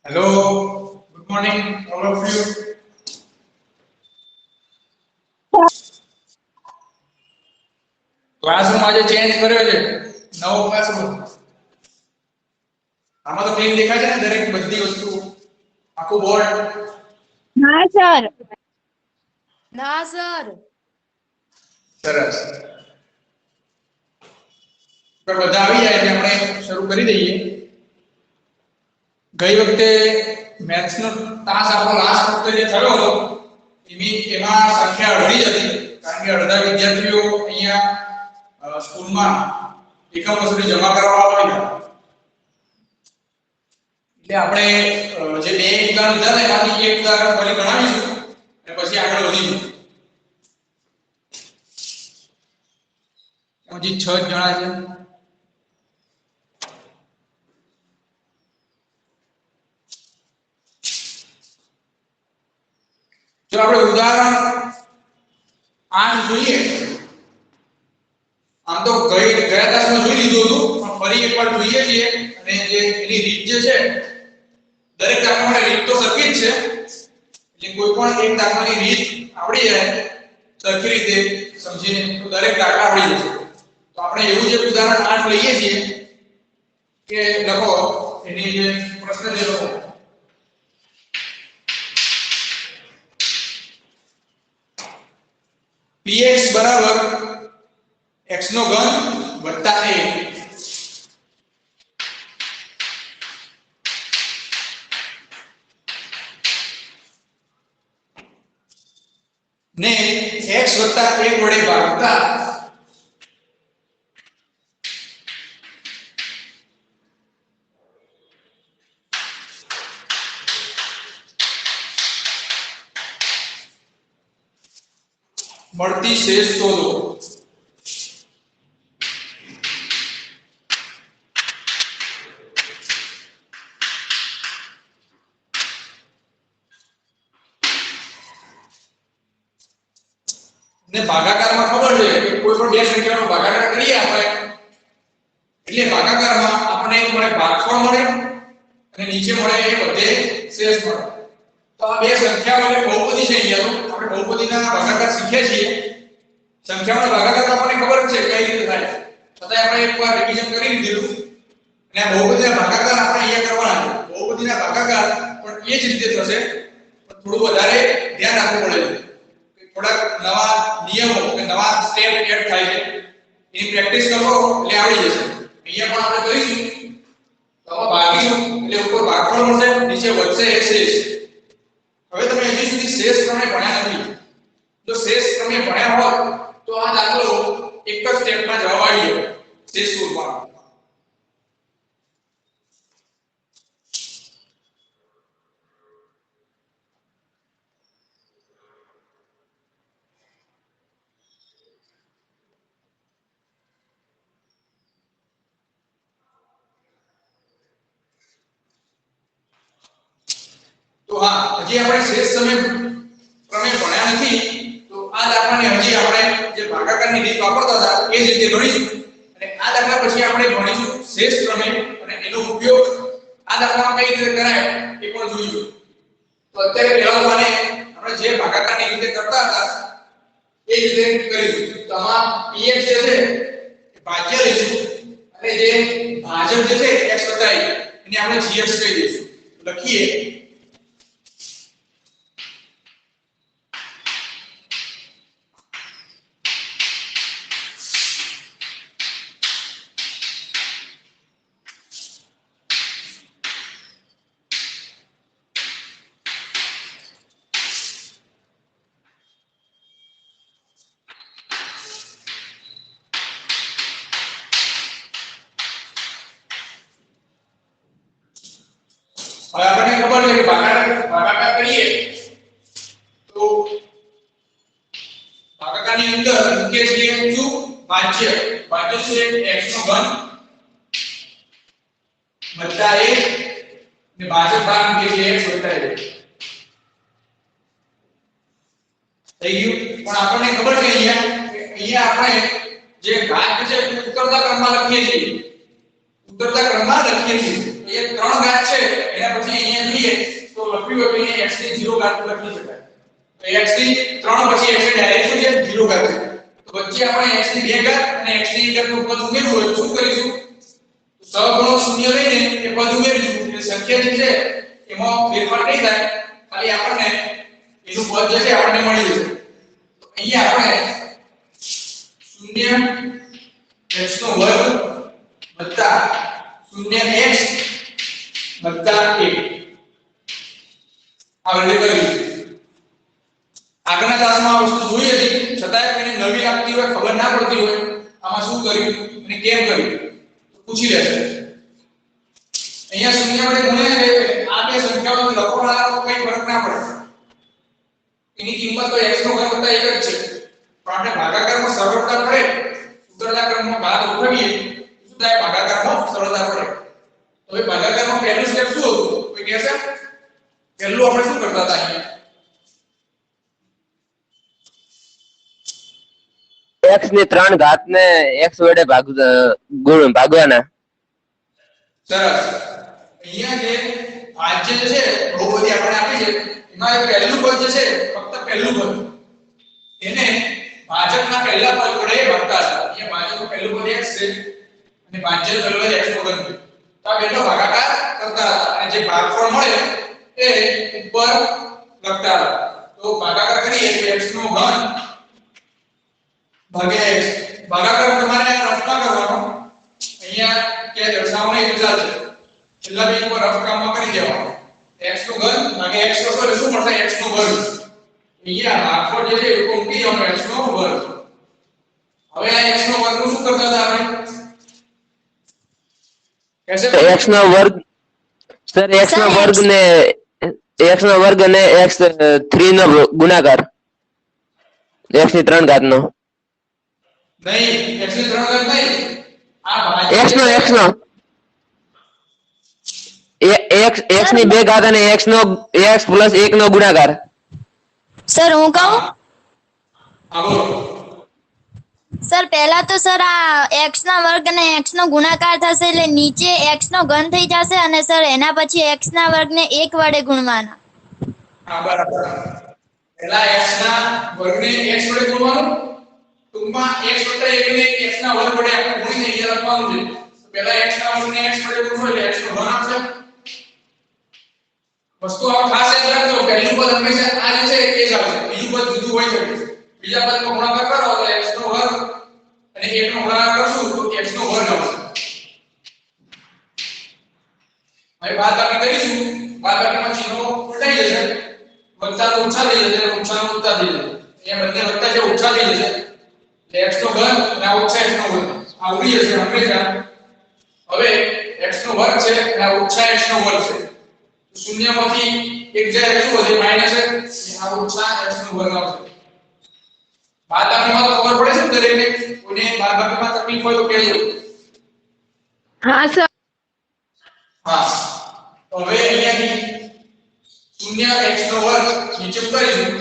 Hello, good morning, all of you. Classroom આજે change કર્યો છે, નવો ક્લાસરૂમ. આમાં તો ક્લીન દેખાય છે ને દરેક બધી વસ્તુ, આખું બોર્ડ. હા સર. ના સર. સરસ. તો બધા આવી જાય એટલે આપણે શરૂ કરી દઈએ. ગઈ વખતે મેથ્સ નો તાસ આપણો લાસ્ટ વખતે જે થયો હતો એમાં સંખ્યા અડધી જ હતી, કારણ કે અડધા વિદ્યાર્થીઓ અહીંયા સ્કૂલમાં એકમ વસૂલી જમા કરવા આવ્યા. એટલે આપણે જે બે ઉદાહરણ લીધા ને એમાંથી એક ઉદાહરણ ફરી ગણાવીશું અને પછી આગળ વધીશું. હજી 6 જણા છે. જો આપણે ઉદાહરણ 8 જોઈએ, આમ તો ગયા તાસમાં જોઈ લીધું હતું પણ ફરી એકવાર જોઈએ છીએ. અને જે એની રીત જે છે, દરેક દાખલા માટે રીત તો સરખી જ છે, એટલે કોઈ પણ એક દાખલાની રીત આવડી જાય સરખી રીતે સમજીને તો દરેક દાખલા આવડી જશે. તો આપણે એવું જે ઉદાહરણ 8 લઈએ છીએ કે લખો એની જે પ્રશ્ન જે લખો px બરાબર x નો ઘન વત્તા a ને x વત્તા 1 વડે ભાગતા મળતી શેષ શોધો. ને ભાગાકારમાં ખબર છે કે કોઈ પણ બે સંખ્યાનો ભાગાકાર કરીએ આપણે એટલે ભાગાકારમાં આપણને એક મળે ભાગફળ મળે અને નીચે મળે એ બધે શેષ મળે. તો આ બે સંખ્યાઓ એટલે બહુપદી છે. અહીંયા તો આપણે બહુપદીના ભાગાકાર શીખ્યા છીએ. સંખ્યાઓના ભાગાકાર આપણને ખબર છે કઈ રીતે થાય, છતાં આપણે એકવાર રિવિઝન કરી લીધું. અને આ બહુપદીના ભાગાકાર આપણે અહીંયા કરવાના છે. બહુપદીના ભાગાકાર પણ એ જ રીતે થશે, પણ થોડું વધારે ધ્યાન રાખવું પડે છે. થોડા નવા નિયમો કે નવા સ્ટેપ એડ થાય છે, એની પ્રેક્ટિસ કરો એટલે આવડી જશે. અહીંયા પણ આપણે કરીશું તો ભાગીશું એટલે ઉપર ભાગફળ મળશે, નીચે વધશે એ શેષ. હવે તમે હજી સુધી શેષ પ્રમેય ભણ્યા નથી. જો શેષ પ્રમેય ભણ્યા હોત તો આ દાખલો એક જ સ્ટેપમાં જવાબ આવી જાય શેષ શોધવાનો. તો હા, હજી આપણે શેષ પ્રમેય ભણ્યા નથી, તો આ દાખલાને હજી આપણે જે ભાગાકારની રીત વાપરતા હતા એ જ રીતે ગણીશું. અને આ દાખલા પછી આપણે ભણીશું શેષ પ્રમેય અને એનો ઉપયોગ આ દાખલામાં કઈ રીતે કરાય એ પણ જોઈશું. તો અત્યારે પહેલા તો આપણે જે ભાગાકારની રીતે કરતા હતા એ રીતે કરીશું. તો આમાં px જે છે એ ભાજ્ય લઈશું અને જે ભાજક જે છે x વત્તા a એને આપણે gx કહી દઈશું. લખીએ હવે આપણને ખબર છે કે ભાગાકાર કરીએ તો ભાગાકારની અંદર મૂકીએ છીએ શું? ભાજ્ય. ભાજ્ય છે x નો ઘન વત્તા a ને ભાજક ભાગ મૂકીએ છીએ x વત્તા a. થઈ ગયું. પણ આપણને ખબર છે અહીંયા આપણે જે ઘાત છે ઉત્તરતા ક્રમમાં લખીએ છીએ. ઉત્તરતા ક્રમમાં લખીએ છીએ. એ ત્રણ ઘાત છે એના ત્યાર પછી અહીંયા જોઈએ તો લખ્યું હોય કે x ની 0 ઘાત લખી શકાય. તો x ની 3 પછી x ડાયરેક્ટ શું છે 0 ઘાત છે. તો વચ્ચે આપણે x ની 2 ઘાત અને x ની 1 ઘાત પદ ઉમેરવું હોય તો શું કરીશું? સહગુણક શૂન્ય લઈને એ પદ ઉમેરીશું. એટલે સંખ્યા જે છે એમાં ફેરફાર નહીં થાય, ખાલી આપણને એનું પદ જે છે આપણને મળી જશે. તો અહીંયા આપણે 0 x નો વર્ગ વત્તા 0x વત્તા 1 આ રીતે કરીશું. આગળના ક્લાસમાં આ વસ્તુ જોઈ હતી, છતાંય કોઈને નવી લાગતી હોય, ખબર ના પડતી હોય આમાં શું કર્યું અને કેમ કર્યું તો પૂછી લેશે. અહીંયા શૂન્ય વડે ગુણ્યા છે, આ બે સંખ્યાઓ લખવાના કોઈ ફરક ના પડે, એની કિંમત તો x નો ઘન વત્તા 1 જ છે. પણ આપણે ભાગાકારમાં સરળતા પડે, સૂત્રના ક્રમમાં બાદ ઉઠાવીએ શું થાય? ભાગાકારમાં સરળતા પડે. તો એ ભાગાકારમાં પહેલું સ્ટેપ શું હતું? કોઈ કહેશે? પહેલું આપણે શું કરતા હતા? અહીંયા x ની 3 ઘાત ને x વડે ભાગવાના. સરસ. અહીંયા જે ભાજ્ય છે બહુપદી આપણે આપી છે, એમાં એક પહેલું પદ જે છે ફક્ત પહેલું પદ એને ભાજકના પહેલા પદ વડે ભાગતા હતા. અહીંયા ભાજકનું પહેલું પદ x છે અને ભાજ્યનું પહેલું પદ x નો ઘન છે. તો આ બેનો ભાગાકાર કરતા હતા અને જે ભાગફળ મળે એ ઉપર લખતા હતા. તો ભાગાકાર કરીએ તો x નો ઘન ભાગ્યા x. ભાગાકાર તમારે રફમાં કરવાનો, અહીંયા કે દર્શાવવાની રીત છે. છેલ્લા બે ઉપર રફ કામમાં કરી દેવાનો. x નો ઘન ભાગ્યા x નો વર્ગ શું મળશે? x નો વર્ગ. અહીંયા ભાગફળ જે છે એ મૂકી દેવાનો x નો વર્ગ. હવે આ x નો વર્ગ નું શું કરતા હતા આપણે? कैसे x નો વર્ગ સર, x નો વર્ગ ને x નો વર્ગ અને x 3 નો ગુણાકાર x ની 3 ઘાત નો. नहीं x ની 3 ઘાત નહીં, આ ભાજ્ય x ની 2 ઘાત અને x પ્લસ 1 નો ગુણાકાર. સર હું કહું? હા બોલો. સર પહેલા તો સર આ x ના વર્ગ અને x નો ગુણાકાર થશે એટલે નીચે x નો ઘન થઈ જશે અને સર એના પછી x ના વર્ગને 1 વડે ગુણવાના. હા બરાબર. પહેલા x ના વર્ગને x વડે ગુણવાનું, ટૂંકમાં x વત્તા 1 ને x ના વર્ગ વડે આપણે ગુણીને અહીંયા લખવાનું છે. પહેલા x ના વર્ગને x વડે ગુણો એટલે x નો ઘન આવશે. વસ્તુ આ ખાસ યાદ રાખજો, પહેલું પદ હંમેશા આ જે છે એ જ આવશે, બીજું પદ જુદું હોઈ શકે. બીજા પદનો ગુણાકાર કરો તો x નો વર્ગ અને 1 નો ગુણાકાર કરશું તો x નો વર્ગ આવશે. હવે બાદબાકી કરીશું, બાદબાકીમાં ચિહ્નો ઉલટાઈ જશે, વત્તા તો ઓછા થઈ જશે, ઓછા નો વત્તા થઈ જશે. અહીંયા બંને વત્તા છે ઓછા થઈ જશે એટલે x નો ઘન અને આ ઓછા x નો વર્ગ આ ઉડી જશે હંમેશા. હવે x નો વર્ગ છે અને આ ઓછા x નો વર્ગ છે, શૂન્યમાંથી એક જાય શું વધે? માઈનસ છે, આ ઓછા x નો વર્ગ આવશે. બાદબાકીમાં તો ખબર પડે છે ને દરેકને? કોઈને બાદબાકીમાં તકલીફ હોય તો કહેજો. હા સર. હા તો હવે અહીંયાથી 0x નો વર્ગ નીચે ઉતારીશું.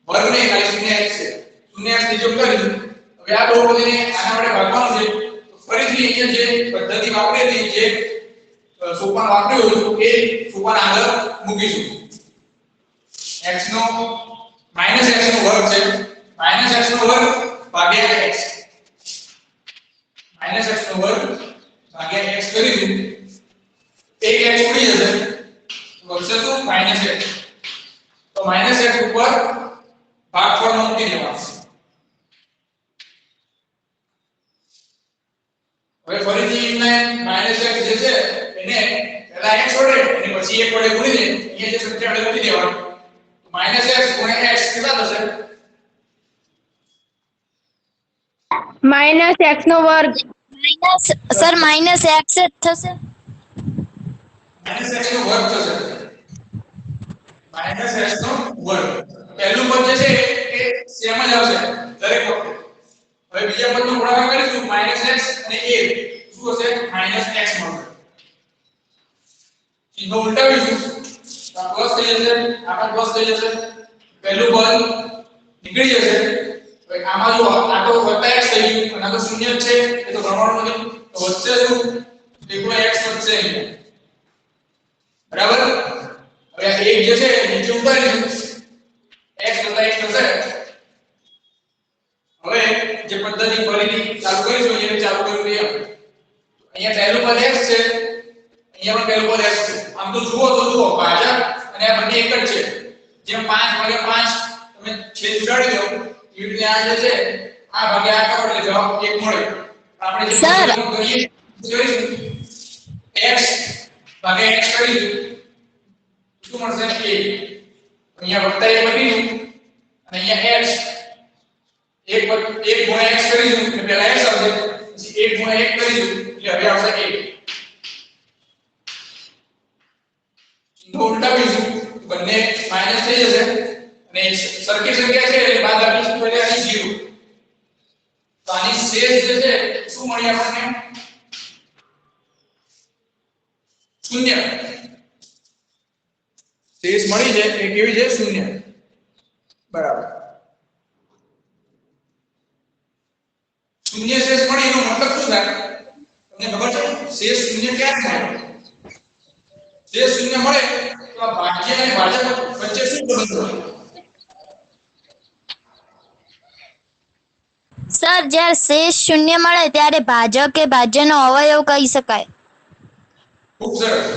વર્ગ નહીં, ખાલી 0x છે. 0x નીચે ઉતારીશું. હવે આ બહુપદીને આના વડે ભાગવાનું છે. તો ફરીથી અહીંયા જે પદ્ધતિ વાપરી હતી, જે સોપાન વાપર્યું હતું એ સોપાન આગળ મૂકીશું. x નો માઈનસ x નો વર્ગ છે, માઈનસ x નો વર્ગ ભાગ્યા x, માઈનસ x નો વર્ગ ભાગ્યા x કરીશું. એક x ઉડી જશે તો વધશે શું? Minus x. તો માઈનસ x ઉપર ભાગફળ મૂકી દેવાનું. હવે ફરીથી એને માઈનસ x જે છે એને પહેલા x વડે અને પછી 1 વડે ગુણીને અહીંયા જે સંખ્યા વડે મૂકી દેવાનું. તો માઈનસ x ગુણ્યા x કેટલા થશે? માઈનસ x નો વર્ગ. સર માઈનસ x જ થશે. માઈનસ x નો વર્ગ થશે. માઈનસ x નો વર્ગ. પહેલું પદ જે છે એ સેમ જ આવશે દરેક વખતે. હવે બીજા પદનો ગુણાકાર કરીશું, માઈનસ x અને 1 શું હશે? માઈનસ x મળશે. ચિહ્ન ઉલટાવીશું તો આ પ્લસ થઈ જશે, આમાં પ્લસ થઈ જશે. પહેલું પદ નીકળી જશે. હવે આમાં જો આ તો વત્તા x થઈ ગયું અને આ તો શૂન્ય જ છે, એ તો ભરવાનું નથી. તો વચ્ચે શું? એકલો x વધશે અહીંયા. બરાબર. હવે આ 1 જે છે નીચે ઉતારી દઉં. x વત્તા 1 થશે. હવે જે પદ્ધતિ ફરીથી ચાલુ કરીશું એને ચાલુ કરી દઈએ. અહીંયા પહેલું પદ x છે, અહીંયા પણ પહેલું પદ x છે. આમ તો જુઓ ભાજક અને આ બંને એક જ છે. જેમ 5 ભાગ્યા 5 તમે છેદ ઉડાડી દો એ રીતે આ જે છે આ ભાગ્યા આ કરો એટલે જવાબ 1 મળે. આપણે જે સર. પદ્ધતિનો કરીએ જોઈશું x ભાગ્યા x કરીશું શું મળશે 1. અહીંયા વત્તા 1 બની ગયું અને અહીંયા x 1 ગુણ્યા x કરીશું એટલે પહેલા x આવશે પછી 1 ગુણ્યા 1 કરીશું એટલે હવે આવશે 1. ચિહ્નો ઉલટાવીશું બંને માઈનસ થઈ જશે અને સરખી સંખ્યા છે એટલે બાદબાકી શું થશે અહીં 0. તો આની શેષ જે છે શું મળી આપણને 0. શેષ મળી છે એ કેવી છે 0. બરાબર. શૂન્ય શેષ મળે એનો મતલબ શું થાય તમને ખબર છે? શેષ શૂન્ય ક્યારે થાય? શેષ શૂન્ય મળે તો આ ભાજ્ય અને ભાજક વચ્ચે શું સંબંધ હોય? સર જ્યારે શેષ શૂન્ય મળે ત્યારે ભાજક કે ભાજ્યનો અવયવ કહી શકાય. ખૂબ સરસ,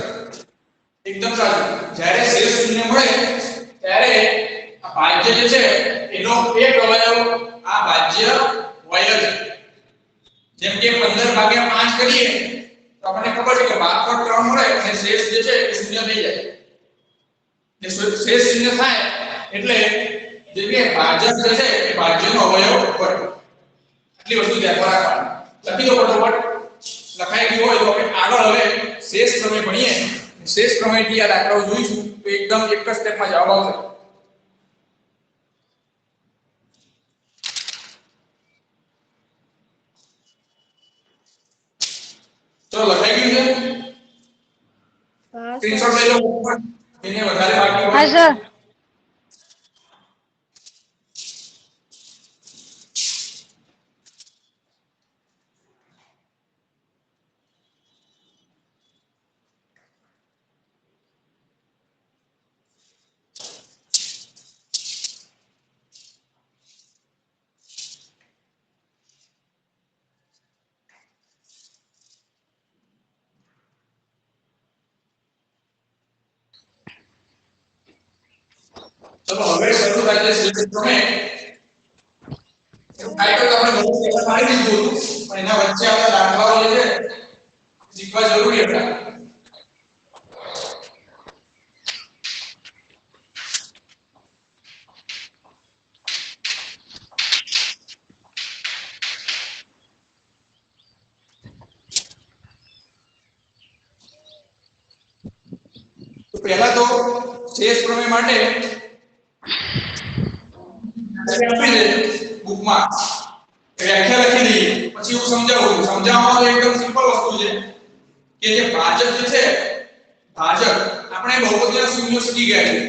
એકદમ સાચું. જ્યારે શેષ શૂન્ય મળે ત્યારે આ ભાજ્ય જે છે એનો એક અવયવ આ ભાજ્ય હોય જ. જેમ કે 15 ભાગ્યા 5 કરીએ તો આપણને ખબર છે કે ભાગફળ 3 મળે અને શેષ જે છે એ શૂન્ય થઈ જાય. જે શેષ શૂન્ય થાય એટલે જે કે ભાજક જે છે એ ભાજ્યનો અવયવ હોય. આટલી વસ્તુ ધ્યાનમાં રાખવાની. લખી દો ફટાફટ. લખાઈ ગયું હોય તો આપણે આગળ હવે શેષ પ્રમેય ભણીએ. શેષ પ્રમેયથી આ દાખલાઓ જોઈશું તો એકદમ એક જ સ્ટેપમાં જવાબ આવશે. ચલો લખાઈ ગયું છે? હા સ્ક્રીનશોટ લઈ લો ઉપર. એને વધારે બાકી હોય હા સર. ચલો હવે શરૂ થાય છે શેષ પ્રમેય. એવું ટાઇટલ તો આપણે બહુ પહેલા મારી દીધું હતું પણ એના વચ્ચે આપણા દાખલાઓ જે છે શીખવા જરૂરી હતા. તો પહેલા તો શેષ પ્રમેય માટે આપી દે બુકમાં વ્યાખ્યા લખી દઈએ પછી હું સમજાવું છું. સમજાવવામાં તો એકદમ સિમ્પલ વસ્તુ છે કે જે ભાજક જે છે ભાજક આપણે બહુપદીના શૂન્ય શીખી ગયા છે.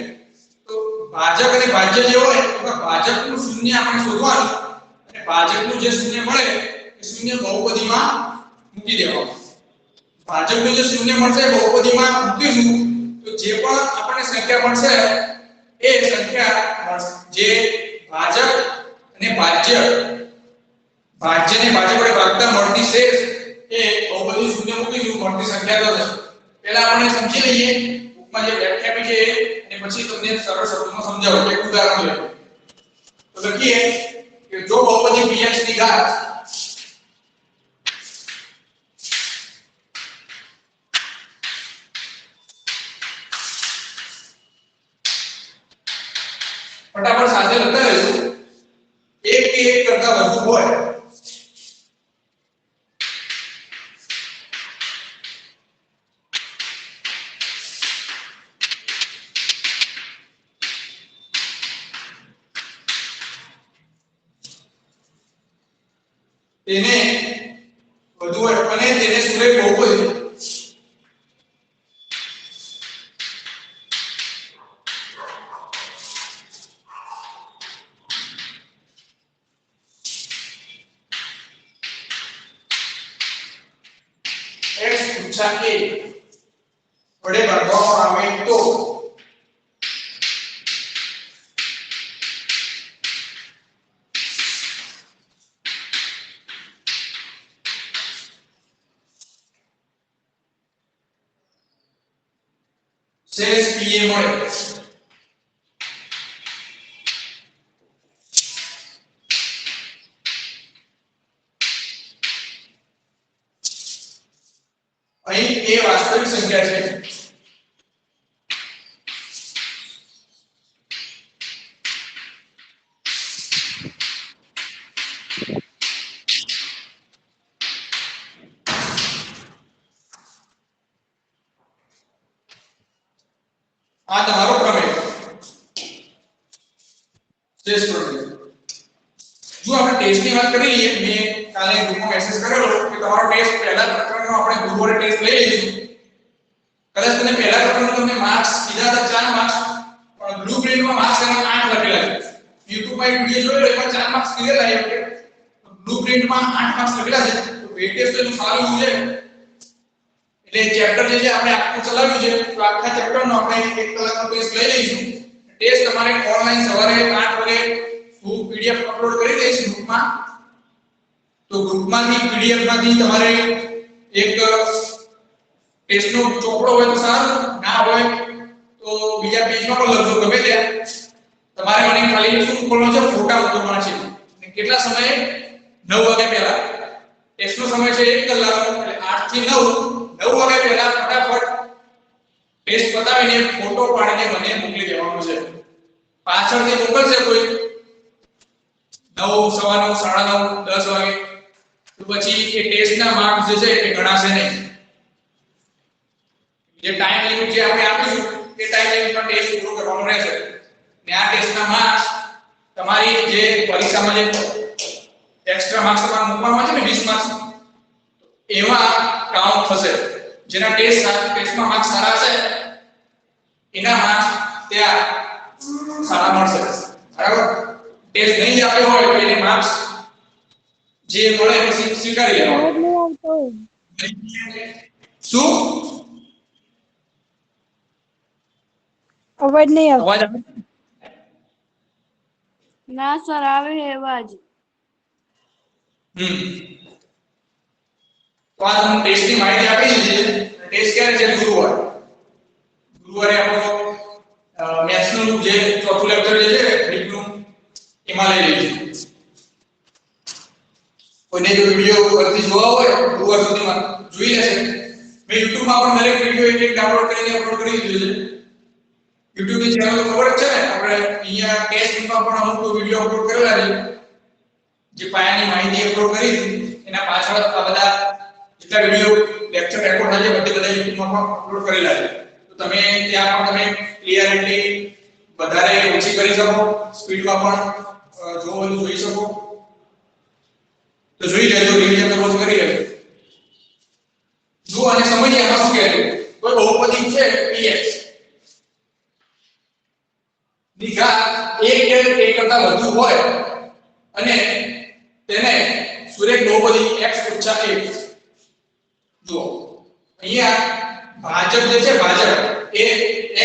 તો ભાજક અને ભાજ્ય જે હોય એમાં ભાજકનું શૂન્ય આપણે શોધવાનું અને ભાજકનું જે શૂન્ય મળે એ શૂન્ય બહુપદીમાં મૂકી દેવાનું. ભાજકનું જે શૂન્ય મળશે બહુપદીમાં મૂકીશું તો જે પણ આપણને સંખ્યા મળશે એ સંખ્યા જે ભાજક અને ભાજ્ય ને ભાજક વડે ભાગતા મળતી શેષ એ બહુપદી શૂન્ય મૂકીશું મળતી સંખ્યા થશે. પહેલા આપણે સમજી લઈએ બુકમાં જે વ્યાખ્યા આપી છે અને પછી તમને સરળ શબ્દોમાં સમજાવું. એક ઉદાહરણ લઈએ તો લખીએ કે જો બહુપદી px ની ઘાત ફટાફટ સાથે લખતા રહેજો. 1 કે 1 કરતા વધુ હોય તેને વધુ હોય અને તેને સુરેખ બહુપદી x ઓછા a વડે ભાગવામાં આવે તો શેષ pa મળે. અહીં a વાસ્તવિક સંખ્યા છે. આ તમારો પ્રમેય શેષ પ્રમેય. જો આપણે ટેસ્ટની વાત કરી લઈએ, મેં કાલે ગ્રુપમાં મેસેજ કરેલો કે તમારો ટેસ્ટ પહેલા પ્રકરણનો આપણે ગુરુવારે ટેસ્ટ લઈ લઈશું. કદાચ તમે પહેલા પ્રકરણનો તમને માર્ક્સ કીધા હતા 4 માર્ક્સ, પણ બ્લુપ્રિન્ટમાં માર્ક્સ એના 8 લખેલા છે. YouTube પર વિડિયો જોયો એમાં 4 માર્ક્સ ક્લિયર આવ્યા છે, બ્લુપ્રિન્ટમાં 8 માર્ક્સ લખેલા છે. તો વેટેજ તો એનું સારું છે. એટલે ચેપ્ટર જે છે આપણે આખું ચલાવ્યું છે, તો આખા ચેપ્ટરનો આપણે 1 કલાકનો ટેસ્ટ લઈ લઈશું. ટેસ્ટ તમારે ઓનલાઈન સવારે 8 વાગે હું PDF અપલોડ કરી દઈશ ગ્રુપમાં. તો ગ્રુપમાંથી PDF માંથી તમારે એક ટેસ્ટનો ચોપડો હોય તો સારું, ના હોય તો બીજા પેજમાં પણ લખજો ગમે ત્યાં. તમારે મને ખાલી શું કરવાનું છે, ફોટા ઉતારવાના છે. અને કેટલા સમયે? 9 વાગે પહેલા. ટેસ્ટનો સમય છે 1 કલાકનો, એટલે 8 થી 9 વાગે પહેલા ફટાફટ ટેસ્ટ પતાવીને ફોટો પાડીને મને મોકલી દેવાનો છે. પાછળથી મોકલશે કોઈ 9, સવા 9, સાડા 9, 10 વાગે, તો પછી એ ટેસ્ટના માર્ક્સ જે છે એ ગણાશે નહીં. જે ટાઈમ લિમિટ જે આપણે આપીશું એ ટાઈમ લિમિટમાં ટેસ્ટ પૂરો કરવાનો રહેશે. ને આ ટેસ્ટના માર્ક્સ તમારી જે પરીક્ષામાં જે એક્સ્ટ્રા માર્ક્સ તમારે મૂકવામાં છે ને 20 માર્ક્સ, એમાં કાઉન્ટ થશે. જેના ટેસ્ટમાં માર્ક્સ સારા હશે એના માર્ક્સ ત્યાં સારા મળશે. બરાબર? ટેસ્ટ નહીં આપ્યો હોય તો એને માર્ક્સ જે મળે એ સ્વીકારી લેવાનો. શું અવાજ નહીં આવતો. અવાજ આવે? ના સર, આવે છે અવાજ. તો આ તમને ટેસ્ટની માહિતી આપી દીધી છે. ટેસ્ટ ક્યારે છે? ગુરુવારે આપણો મેથ્સનું જે ચોથું લેક્ચર જે છે રીપનું એમાં લઈ લઈશું. કોઈને જો વિડિયો પરથી જોવા હોય ગુરુવાર સુધીમાં જોઈ લેશે. મેં YouTube માં પણ દરેક વિડિયો એક ડાઉનલોડ કરીને અપલોડ કરી દીધો છે. YouTube ની ચેનલ તો ખબર જ છે ને, આપણે અહીંયા ટેસ્ટમાં પણ અમુક વિડિયો અપલોડ કરેલા છે. જે પાયાની માહિતી અપલોડ કરી એના પાછળ આ બધા જેટલા વિડિયો લેક્ચર રેકોર્ડ થાય છે બધા YouTube માં પણ અપલોડ કરેલા છે. તો તમે ત્યાં પણ તમે ક્લિયરિટી વધારે ઓછી કરી શકો, સ્પીડમાં પણ જોવાનું જોઈ શકો. તો જોઈ લેજો, રિવિઝન તો રોજ કરી લેજો. જો આને સમજીએ આમાં શું કહે છે. કોઈ બહુપદી છે px ની ઘાત 1 કે 1 કરતા વધુ હોય અને તેને સુરેખ બહુપદી x ઓછા 1. જો અહીંયા ભાજક જે છે, ભાજક એ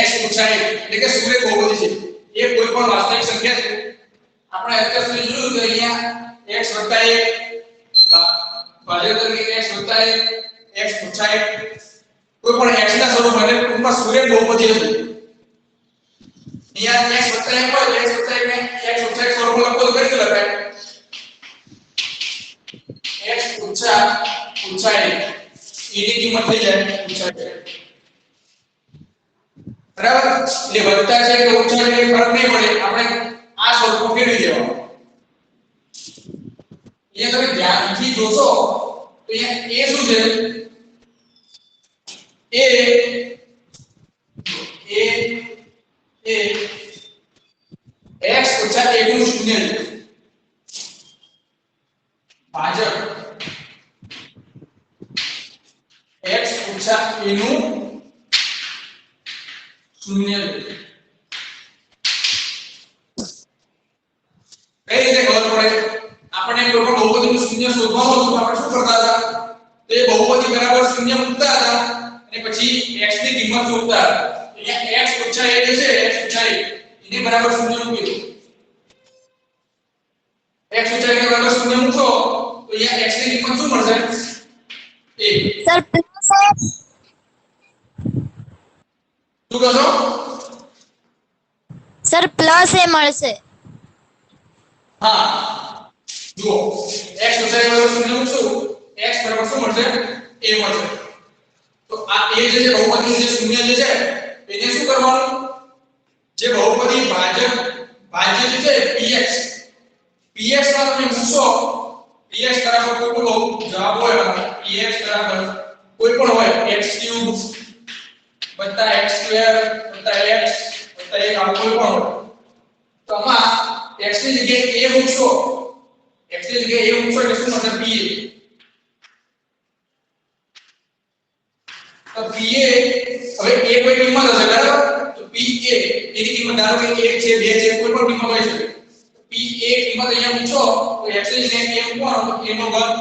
x ઓછા 1 એટલે કે સુરેખ બહુપદી છે. એ કોઈ પણ વાસ્તવિક સંખ્યા છે. આપણે અત્યાર સુધી જોયું કે અહીંયા x 1 ભાજક તરીકે x 1 x ઓછા 1 કોઈ પણ x ના સ્વરૂપમાં એટલે ટૂંકમાં સુરેખ બહુપદી હતું. અહીંયા x 1 હોય x 1 ને x ઓછા 1 સ્વરૂપમાં લખો તો કઈ રીતે લખાય? x ઓછા 1 એની કિંમત થઈ જાય ઓછા 1. બરાબર? એટલે વધતા છે કે ઓછા છે એ ફરક નહીં પડે, આપણે આ સ્વરૂપમાં ફેરવી દેવાનું. અહીંયા તમે ધ્યાનથી જોશો તો અહીંયા a શું છે? a x ઓછા 1 નું શૂન્ય છે. ભાજક x ઓછા a નું શૂન્ય છે. કઈ રીતે ખબર પડે? આપણે કોઈ પણ બહુપદીનું શૂન્ય શોધવાનું હતું તો આપણે શું કરતા હતા? તો એ બહુપદી બરાબર 0 મૂકતા હતા અને પછી x ની કિંમત મૂકતા હતા. અહીંયા x ઓછા a જે છે x ઓછા a એને બરાબર 0 મૂકી દો. x ઓછા a બરાબર 0 મૂકો તો અહીંયા x ની કિંમત શું મળશે? a. સર પ્લસ શું કહો છો? સર પ્લસ એ મળશે. હા જુઓ x ઓછા a બરાબર 0 મૂકશું x બરાબર શું મળશે? a મળશે. તો આ a જે છે બહુપદી જે શૂન્ય જે છે એને શું કરવાનું? જે બહુપદી ભાજ્ય જે છે px માં તમે મૂકશો px બરાબર કોઈ પણ જવાબ હોય px બરાબર કોઈ પણ હોય x³ + x² + x + 1 આવું કોઈ પણ હોય તો આમાં x ની જગ્યાએ a મૂકશો x ની જગ્યાએ a મૂકશો એટલે શું મળશે? pa. તો pa હવે a કોઈ કિંમત હશે બરાબર તો pa એની કિંમત ધારો કે 1 છે 2 છે કોઈ પણ કિંમત હોઈ શકે pa કિંમત અહીંયા મૂકશો તો x ની જગ્યાએ a મૂકવાનો તો a નો વર્ગ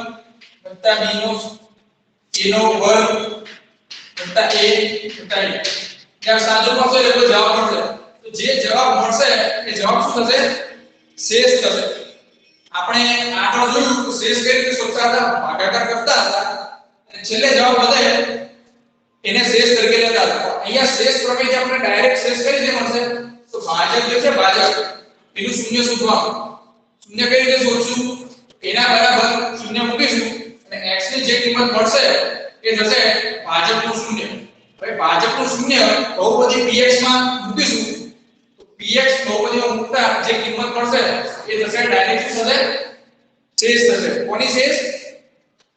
+ b નો વર્ગ + a + e ત્યાં સાદો પડશે એટલે જવાબ મળશે. તો જે જવાબ મળશે એ જવાબ શું થશે? શેષ થશે. આપણે આગળ જોયું તો શેષ કઈ રીતે શોધતા હતા? ભાગાકાર કરતા હતા અને છેલ્લે જવાબ વધે એને શેષ તરીકે લેતા હતા. અહીંયા શેષ પ્રમેયથી આપણે ડાયરેક્ટ શેષ કઈ રીતે મળશે? તો ભાજક જે છે ભાજક એનું શૂન્ય શોધવાનું. શૂન્ય કઈ રીતે શોધશું? એના બરાબર શૂન્ય મૂકીશું અને x ની જે કિંમત મળશે એ થશે ભાજકનું શૂન્ય. હવે ભાજકનું શૂન્ય બહુપદી px માં મૂકીશું તો px બહુપદીમાં મૂકતા જે કિંમત મળશે એ થશે ડાયરેક્ટ શું થશે? શેષ થશે. કોની શેષ?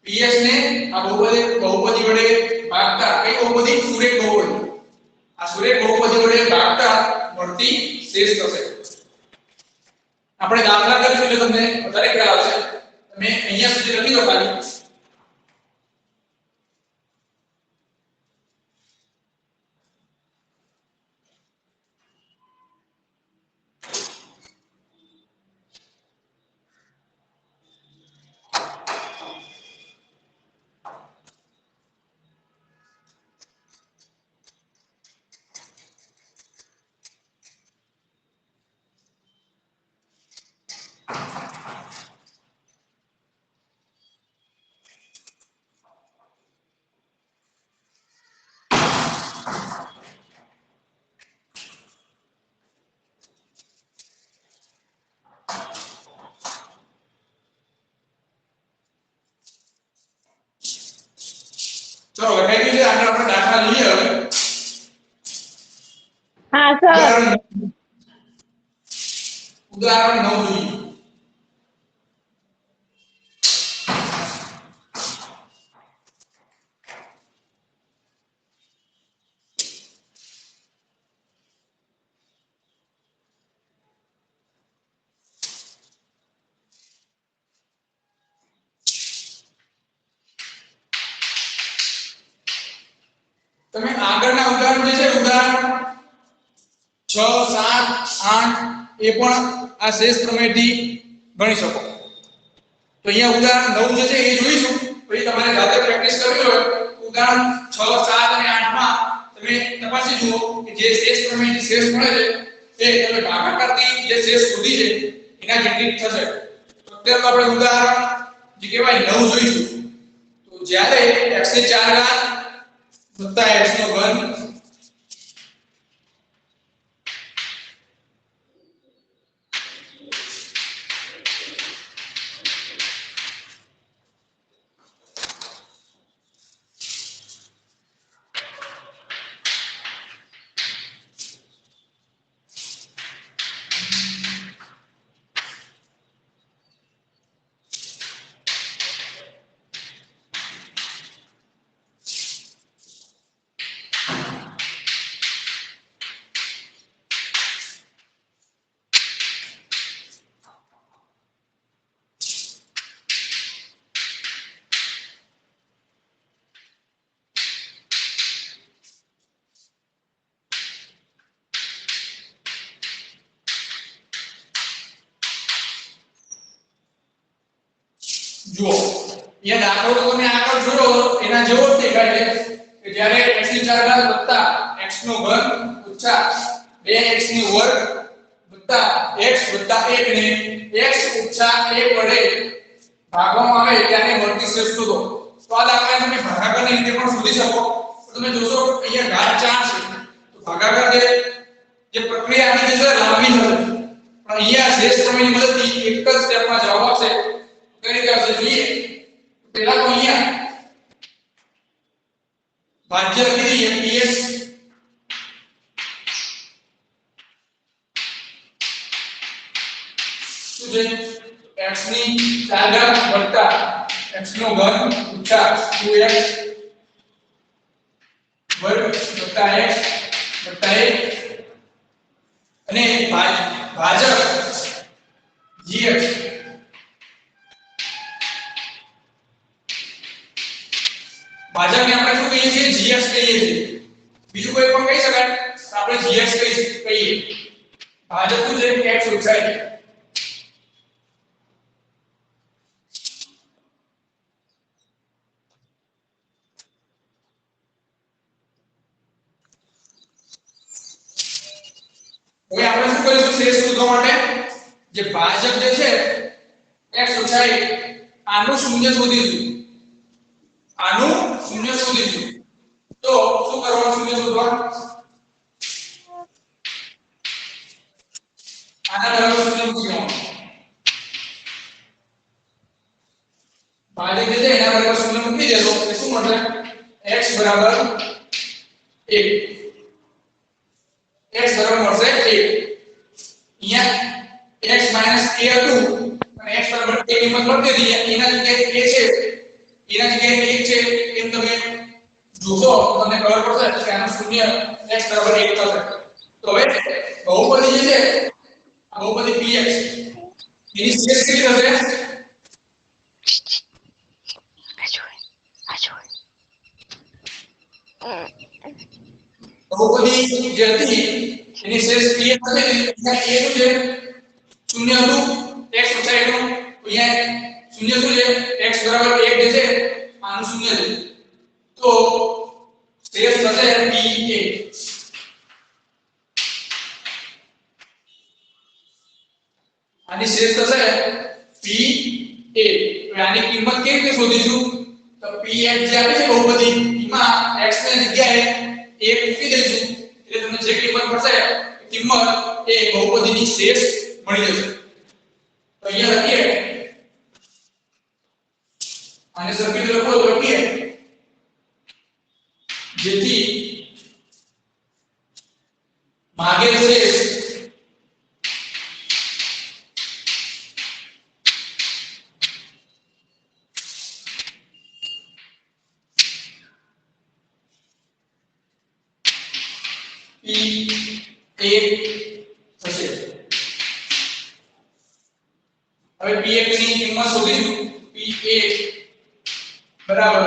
px ને આ બહુપદી વડે ભાગતા કઈ બહુપદી? સુરેખ બહુપદી. આ સુરેખ બહુપદી વડે ભાગતા મળતી શેષ થશે. આપણે દાખલા કરીશું એટલે તમને વધારે ખ્યાલ આવશે. તમે અહીંયા સુધી લખી દો ખાલી. ચલો લખાઈ ગયું છે. આગળ આપણે દાખલા લઈએ હવે. હા સર. ઉદાહરણ 9 જોઈએ. તમે આગળના ઉદાહરણ જે છે ઉદાહરણ 6 7 8 એ પણ આ શેષ પ્રમેયથી ગણી શકો. તો અહીંયા ઉદાહરણ 9 જે છે એ જોઈશું. પછી તમારે જાતે પ્રેક્ટિસ કરવી હોય ઉદાહરણ 6 7 અને 8 માં તમે તપાસી જુઓ કે જે શેષ પ્રમેયથી શેષ મળે છે એ તમે ભાગાકારથી જે શેષ શોધી છે એના જેટલી થશે. તો અત્યારે આપણે ઉદાહરણ જે કહેવાય 9 જોઈશું. તો જ્યારે x ની 4 ઘાત + x નો ઘન જુઓ ये દાખલો તો તમે આગળ જોયો એના જેવો જ દેખાય છે કે જ્યારે x ની 4 ઘાત વત્તા x નો ઘન ઓછા 2x ની વર્ગ વત્તા x વત્તા 1 ને x ઓછા 1 વડે ભાગવામાં આવે ત્યારે મળતી શેષ શોધો. તો આ દાખલા તમે ભાગાકારની રીતે પણ શોધી શકો. તો તમે જોશો અહીંયા ઘાત 4 છે તો ભાગાકાર જે પ્રક્રિયા આની છે લાંબી હશે પણ અહીંયા શેષ પ્રમેયની મદદથી એક જ સ્ટેપમાં જવાબ આવશે. કઈ રીતે આવશે જોઈએ. પહેલા તો અહીંયા ભાજ્ય લખી દઈએ ps શું છે x ની 4 ઘાત વત્તા x નો ઘન ઓછા 2x વર્ગ વત્તા x વત્તા 1 અને ભાજક gx ભાજકને આપણે શું કહીએ છીએ gx કહીએ છીએ. બીજું કોઈ પણ કહી શકાય આપણે gx કહીએ. ભાજક શું છે x ઓછા 1. હવે આપણે શું કરીશું શેષ શોધવા માટે જે ભાજક જે છે x ઓછા 1 આનું શૂન્ય શોધીશું. આનું શૂન્ય શોધીશું. તો શું કરવાનું શૂન્ય શોધવા આના બરાબર શૂન્ય મૂકી દેવાનું. ભાજક જે છે એના બરાબર શૂન્ય મૂકી દેશો એટલે શું મળશે x બરાબર 1 x બરાબર મળશે 1. અહીંયા x a હતું અને x બરાબર 1 કિંમત મળતી હતી એના જગ્યાએ a છે એના જગ્યાએ 1 છે એમ તમે જોશો તો તમને ખબર પડશે કે આનું શૂન્ય x બરાબર 1 થશે. તો હવે બહુપદી જે છે આ બહુપદી px એની શેષ કેટલી થશે બહુપદી જે હતી એની શેષ px થશે. અહીંયા a નું છે શૂન્ય હતું x ઓછા 1 નું અહીંયા શૂન્ય શું છે x બરાબર 1 જે છે આનું શૂન્ય છે. તો શેષ થશે pa. આની શેષ થશે pa. હવે આની કિંમત કેવી રીતે શોધીશું તો px જે આપે છે બહુપદી એમાં x ની જગ્યાએ 1 મૂકી દઈશું એટલે તમને જે કિંમત મળશે કિંમત એ બહુપદીની શેષ મળી જશે. તો અહીંયા લખીએ આને સરખી રીતે લખો તો લખીએ જેથી માગેલ શેષ p1 થશે. હવે px ની કિંમત શોધીશું. p1 બરાબર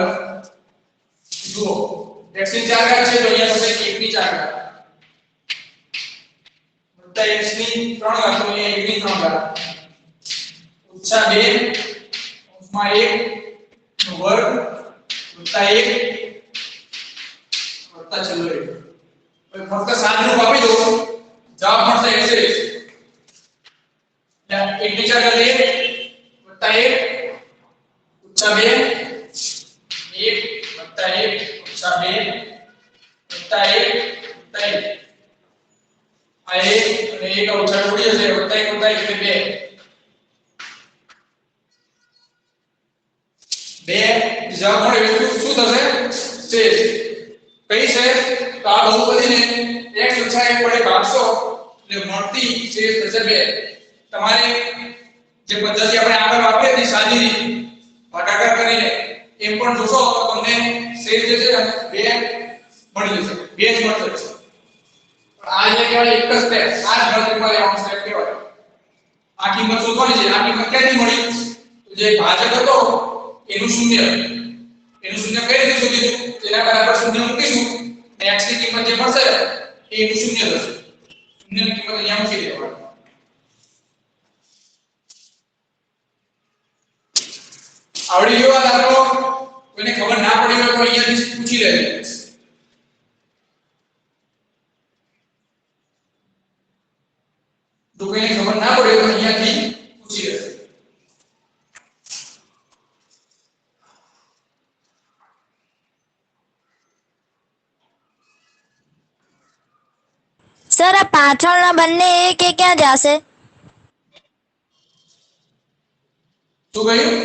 જુઓ x ની 4 ઘાત છે તો અહીંયા થશે 1 ની 4 ઘાત વત્તા x ની 3 ઘાત તો અહીંયા 1 ની 3 ઘાત ઓછા 2 માં 1 નો વર્ગ વત્તા 1 વત્તા છેલ્લો 1. હવે ફક્ત સાદરૂપ આપી દો જવાબ મળશે એટલે 1 ની 4 ઘાત 1 વત્તા 1 ઓછા 2 1 વત્તા 1 ઓછા 2 વત્તા 1 વત્તા 1 આ 1 અને 1 ઓછા ઉડી જશે વત્તા 1 વત્તા 1 એટલે 2 જવાબ મળે એટલે શું થશે શેષ કઈ છે તો આ બહુપદીને x ઓછા 1 વડે ભાગશો એટલે મળતી શેષ થશે 2. તમારે જે પદ્ધતિ આપણે આગળ વાપરી હતી સાદી રીત ભાગાકાર કરીને એમ પણ જોશો તો તમને શેષ જે છે 2 મળી જશે 2 જ મળશે. પણ આ જે કહેવાય એક જ સ્ટેપ આ જ ગણતરીમાં લેવાનો સ્ટેપ કહેવાય. આ કિંમત શોધવાની છે. આ કિંમત ક્યાંથી મળી તો જે ભાજક હતો એનું શૂન્ય કઈ રીતે શોધીશું તેના બરાબર શૂન્ય મૂકીશું અને x ની કિંમત જે મળશે એ એનું શૂન્ય થશે. શૂન્યની કિંમત અહીંયા મૂકી દેવાની. આવડી ગયો આ દાખલો? કોઈને ખબર ના પડી હોય તો અહીંયાથી પૂછી લેજો. તો કોઈને ખબર ના પડે તો અહીંયાથી પૂછી લેજો. સર આ પાછળના બંને એક એ ક્યાં જશે? શું કહ્યું?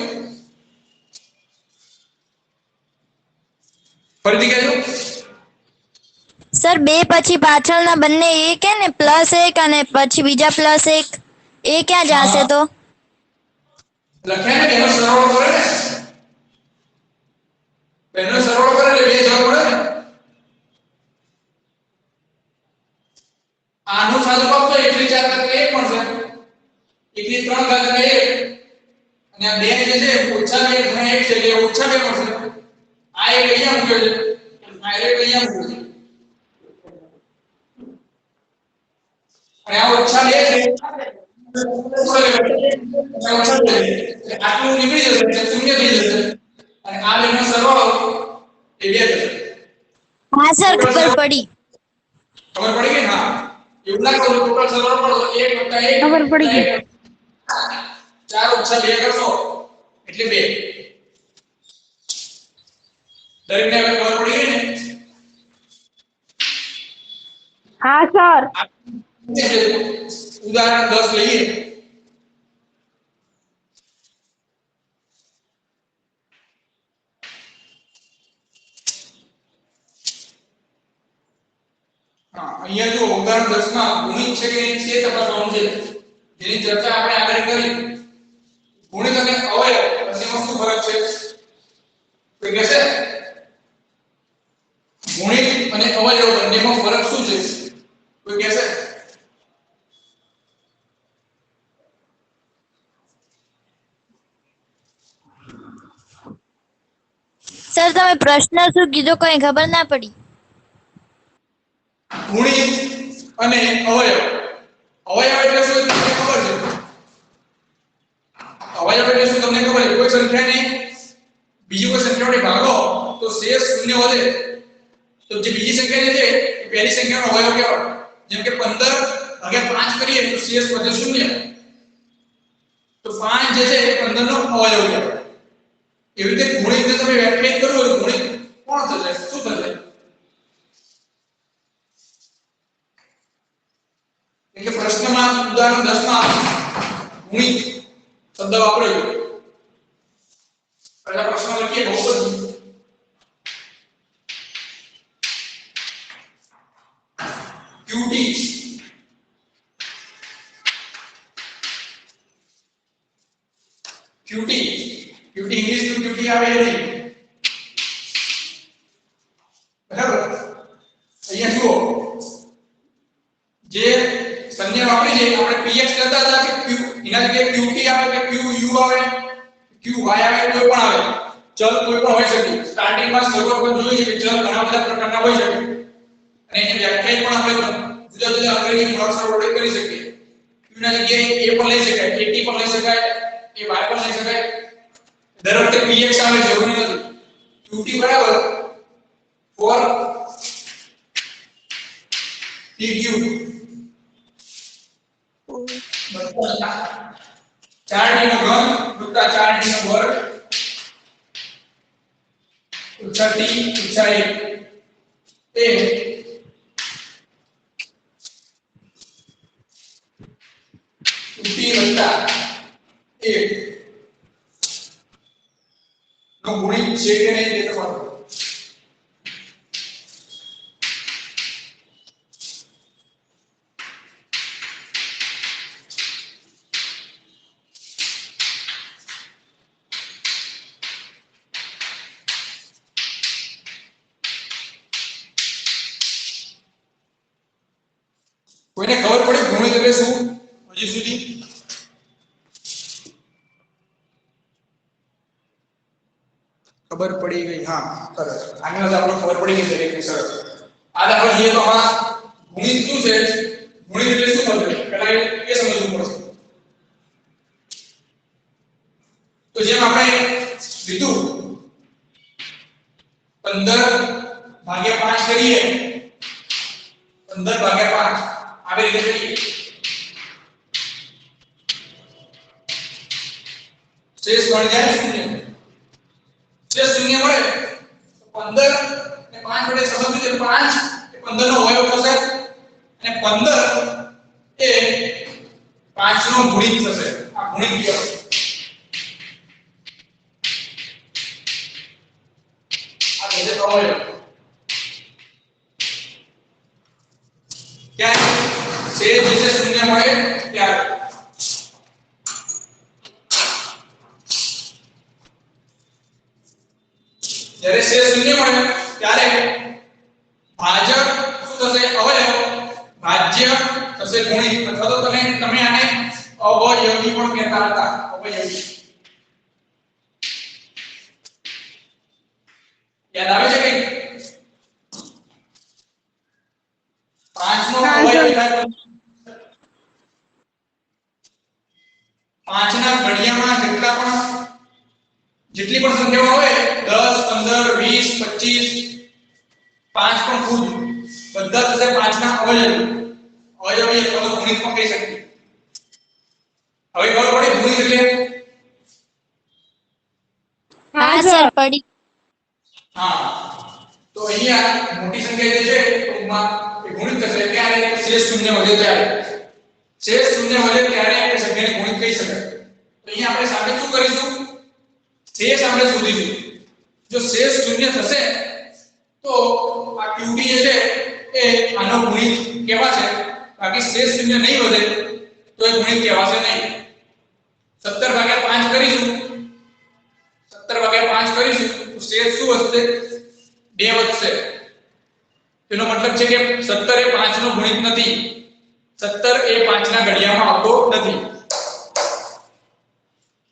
ફરીથી કહેજો. સર બે પછી પાછળના બંને એક હે ને +1 અને પછી બીજા +1 એ ક્યાં જશે તો? લખ્યા ને એનો સરવાળો કરે ને, એનો સરવાળો કરે એટલે બે જવાબ મળે ને. આનું સાદું પાપ તો 1 ની 4 ઘાત 1 મળશે, 1 ની 3 ઘાત 1 અને આ 2 જે છે ઓછા 2 ગુણ્યા 1 છે એટલે ઓછા 2 મળશે. આ એક અહીંયા મૂક્યો છે, આ એક અહીંયા મૂક્યો છે અને આ ઓછા 2 છે ઓછા 2 છે આટલું નીકળી જશે એટલે શૂન્ય થઈ જશે અને આ બેનો સરવાળો એ 2 થશે. હા સર ખબર પડી. ખબર પડી ગઈ? હા, એવું ના કરો ટોટલ સરવાળો પડો 1 + 1 ખબર પડી ગઈ. 4 + 2 કરશો એટલે 2. દરેકને હવે ખબર પડી ગઈ ને? હા સર. ઉદાહરણ 10 લઈએ. હા, અહીંયા જો ઉદાહરણ 10 માં ગુણિત છે કે નહીં તે તપાસવાનું છે, જેની ચર્ચા આપણે આગળ કરી. ગુણિત અને અવયવ બંનેમાં શું ફરક છે? કોઈ કહેશે? ગુણિત અને અવયવ બંનેમાં ફરક શું છે? કોઈ કહેશે? સર તમે પ્રશ્ન શું કીધો કઈ ખબર ના પડી. ગુણિત અને અવયવ. અવયવ એટલે શું તમને ખબર છે? અવયવ એટલે શું તમને ખબર છે? કોઈ સંખ્યાને બીજી કોઈ સંખ્યા વડે ભાગો તો શેષ શૂન્ય વધે, તો જે બીજી સંખ્યા છે એ પહેલી સંખ્યાનો અવયવ કહેવાય. જેમ કે 15/5 કરીએ તો શેષ વધે 0, તો 5 જે છે એ 15 નો અવયવ કહેવાય. એવી રીતે ગુણિતને તમે વ્યાખ્યાયિત કરો તો ગુણિત કોણ થશે? શું થશે? એટલે પ્રશ્નમાં ઉદાહરણ 10 માં ગુણિત શબ્દ વાપર્યો. પહેલા પ્રશ્ન લખીએ બહુપદી. QT QT QT ઇંગ્લિશ નું QT આવે એ નહીં. બરાબર? અહીંયા જુઓ, જે સંજ્ઞા વાપરી છે આપણે px કરતા હતા કે q એના જગ્યાએ qt આવે કે qu આવે qy આવે કોઈ પણ આવે, ચલ કોઈ પણ હોઈ શકે. સ્ટાર્ટિંગ માં શરૂઆતમાં જોયું છે કે ચલ ઘણા બધા પ્રકારના હોઈ શકે અને એની વ્યાખ્યાયિત પણ આપણે જુદા જુદા અંગ્રેજી મૂળાક્ષરો વડે કરી શકીએ. q ના જગ્યાએ a પણ લઈ શકાય, at પણ લઈ શકાય, a y પણ લઈ શકાય. દર વખતે px આવે જરૂરી નથી. qt બરાબર for tq 4d નો ઘન વત્તા 4d નો વર્ગ ઓછા t ઓછા 1 એ t વત્તા 1 નો ગુણિત છે કે નહીં તે તપાસો. કોઈને ખબર પડે ગુણિત એટલે શું હજી સુધી? ખબર પડી ગઈ? હા, સરસ. આગળ દાખલો ખબર પડી ગઈ દરેકને. સરસ. આ દાખલો જોઈએ તો આમાં ગુણિત શું છે? ગુણિત એટલે શું થશે? પહેલા એ સમજવું પડશે. તો જેમ આપણે 15 ભાગ્યા 5 આવી રીતે કરીએ શેષ બની જાય શૂન્ય શેષ શૂન્ય મળે તો 15 ને 5 વડે સરખાવી દે 5 એ 15 નો અવયવ થશે અને 15 એ 5 નો ગુણિત થશે આ ગુણિત કહેવાય આ છે અવયવ क्या से जैसे शून्य મળે ત્યારે જ્યારે से શૂન્ય મળે ત્યારે ભાજક શું થશે અવયવ ભાજ્ય થશે ગુણિત અથવા તો તમે આને અવયવી પણ કહેતા હતા અવયવી યાદ આવે છે કે 5 નો અવયવ થાય 5 ના ઘડિયામાં જેટલી પણ સંખ્યાઓ હોય 10 15 20 25 5 પણ ખુદ બધા થશે 5 ના અવયવી અથવા તો ગુણિત પણ કહી શકીએ હવે ખબર પડી ગુણિત એટલે હા સર પડી હા તો અહીંયા મોટી સંખ્યા જે છે ટૂંકમાં એ ગુણિત થશે ત્યારે શેષ શૂન્ય વધે ત્યારે શેષ શૂન્ય વધે ત્યારે આપણે સંખ્યાને ગુણિત કહી શકાય તો અહીંયા આપણે સાબિત શું કરીશું શેષ આપણે શોધીશું જો શેષ શૂન્ય થશે તો આ qt જે છે એ આનો ગુણિત કહેવાશે બાકી શેષ શૂન્ય નહીં વધે તો એ ગુણિત કહેવાશે નહીં 17 ભાગ્યા 5 કરીશું 17 ભાગ્યા 5 કરીશું તો શેષ શું વધશે 2 વધશે તેનો મતલબ છે કે 17 એ 5 નો ગુણિત નથી 17 એ 5 ના ઘડિયામાં આવતો નથી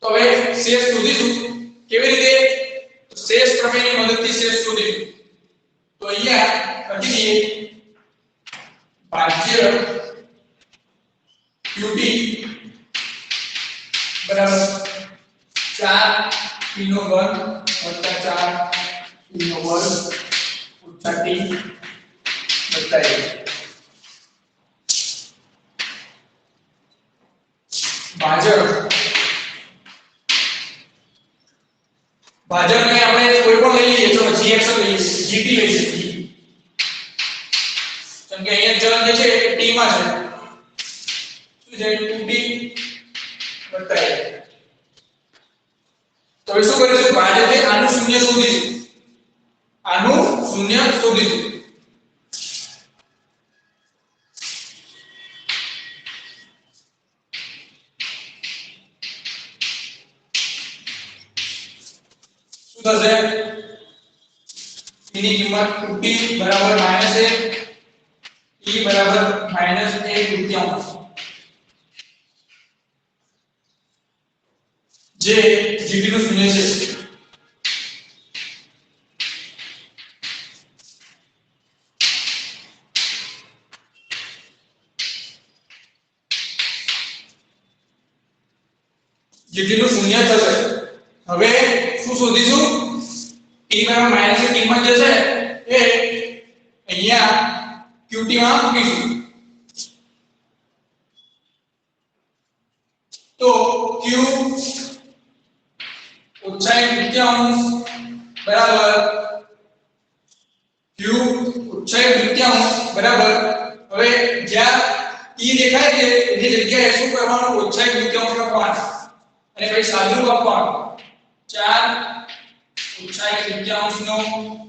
તો હવે શેષ શોધીશું કેવી રીતે શેષ પ્રમેયની મદદથી શેષ શોધીશું તો અહીંયા લખી દઈએ ભાજ્ય qt બરાબર 4 p નો વર્ગ વત્તા 4 p નો વર્ગ ઓછા t વત્તા 1 ભાજકને આપણે કોઈ પણ લઈ લઈએ તો gx લઈએ gt લઈએ કેમ કે અહીંયા ચલન જે છે એ t માં છે શું છે 2t વત્તા 1 તો હવે શું કરીશું ભાજકે આનું શૂન્ય શોધીશું આનું શૂન્ય શોધીશું શું થશે એની કિંમત 2t બરાબર -1 t બરાબર -1/3 જે gt નું શૂન્ય છે gt નું શૂન્ય થશે હવે શું શોધીશું t બરાબર -1 ની કિંમત જે છે એ અહીંયા qt માં મૂકીશું તો q ઓછા 1/3 બરાબર q ઓછા 1/3 બરાબર હવે જ્યાં t દેખાય છે એની જગ્યાએ શું કરવાનું ઓછા 1/3 લખવાનું અને પછી સાદુરૂપ આપવાનું 4 ઓછા 1/3 નો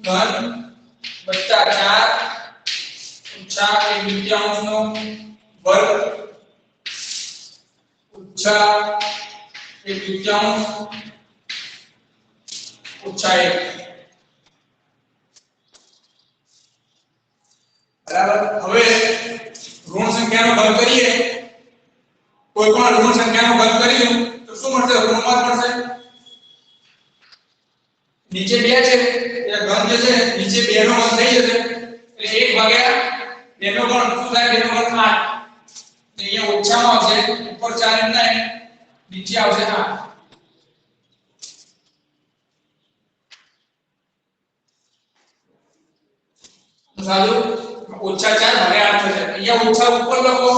ઘન વત્તા 4 ઓછા 1/3 નો વર્ગ ઓછા 1/3 ઓછા 1 બરાબર હવે ઋણ સંખ્યાનો ઘન કરીએ કોઈ પણ ઋણ સંખ્યાનો ઘન કરીએ તો શું મળશે ઋણમાં મળશે નીચે 2 છે એ ઘન જે છે નીચે 2 નો ઘન થઈ જશે એટલે 1 ભાગ્યા 2 નો ઘન શું થાય 2 નો ઘન 8 અહીંયા ઓછામાં આવશે ઉપર 4 એમ થાય નીચે આવશે 8 સાદું ઓછા 4 ભાગ્યા 8 થશે અહીંયા ઓછા ઉપર લખો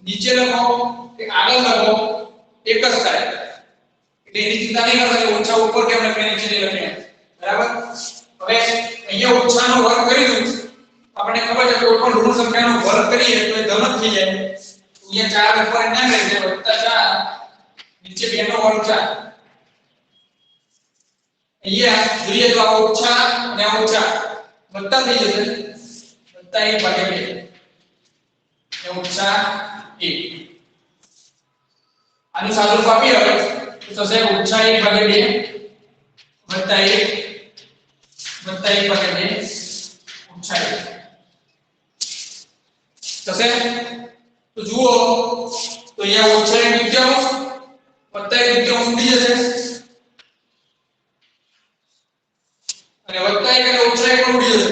નીચે લખો કે આગળ લખો એક જ થાય એટલે એની ચિંતા નહીં કરતા કે ઓછા ઉપર કેમ લખે નીચે નહીં લખે બરાબર હવે અહીંયા ઓછાનો વર્ગ કરી દઉં આપણને ખબર છે કે કોઈ પણ ઋણ સંખ્યાનો વર્ગ કરીએ તો એ ધન જ થઈ જાય અહીંયા 4 ઉપર ના રહે છે +4 નીચે 2 નો વર્ગ 4 અહીંયા જોઈએ તો આ ઓછા અને આ ઓછા વત્તા થઈ જશે વત્તા 1 ભાગ્યા 2 એ ઓછા 1 આનું સાદુરૂપ આપીએ હવે તો થશે ઓછા 1 ભાગ્યા 2 વત્તા 1 ભાગ્યા 2 ઓછા 1 થશે તો જુઓ તો અહીંયા ઓછા 1 દૂત્યાંશ વત્તા 1 દૂત્યાંશ ઉડી જશે અને વત્તા 1 અને ઓછા 1 પણ ઉડી જશે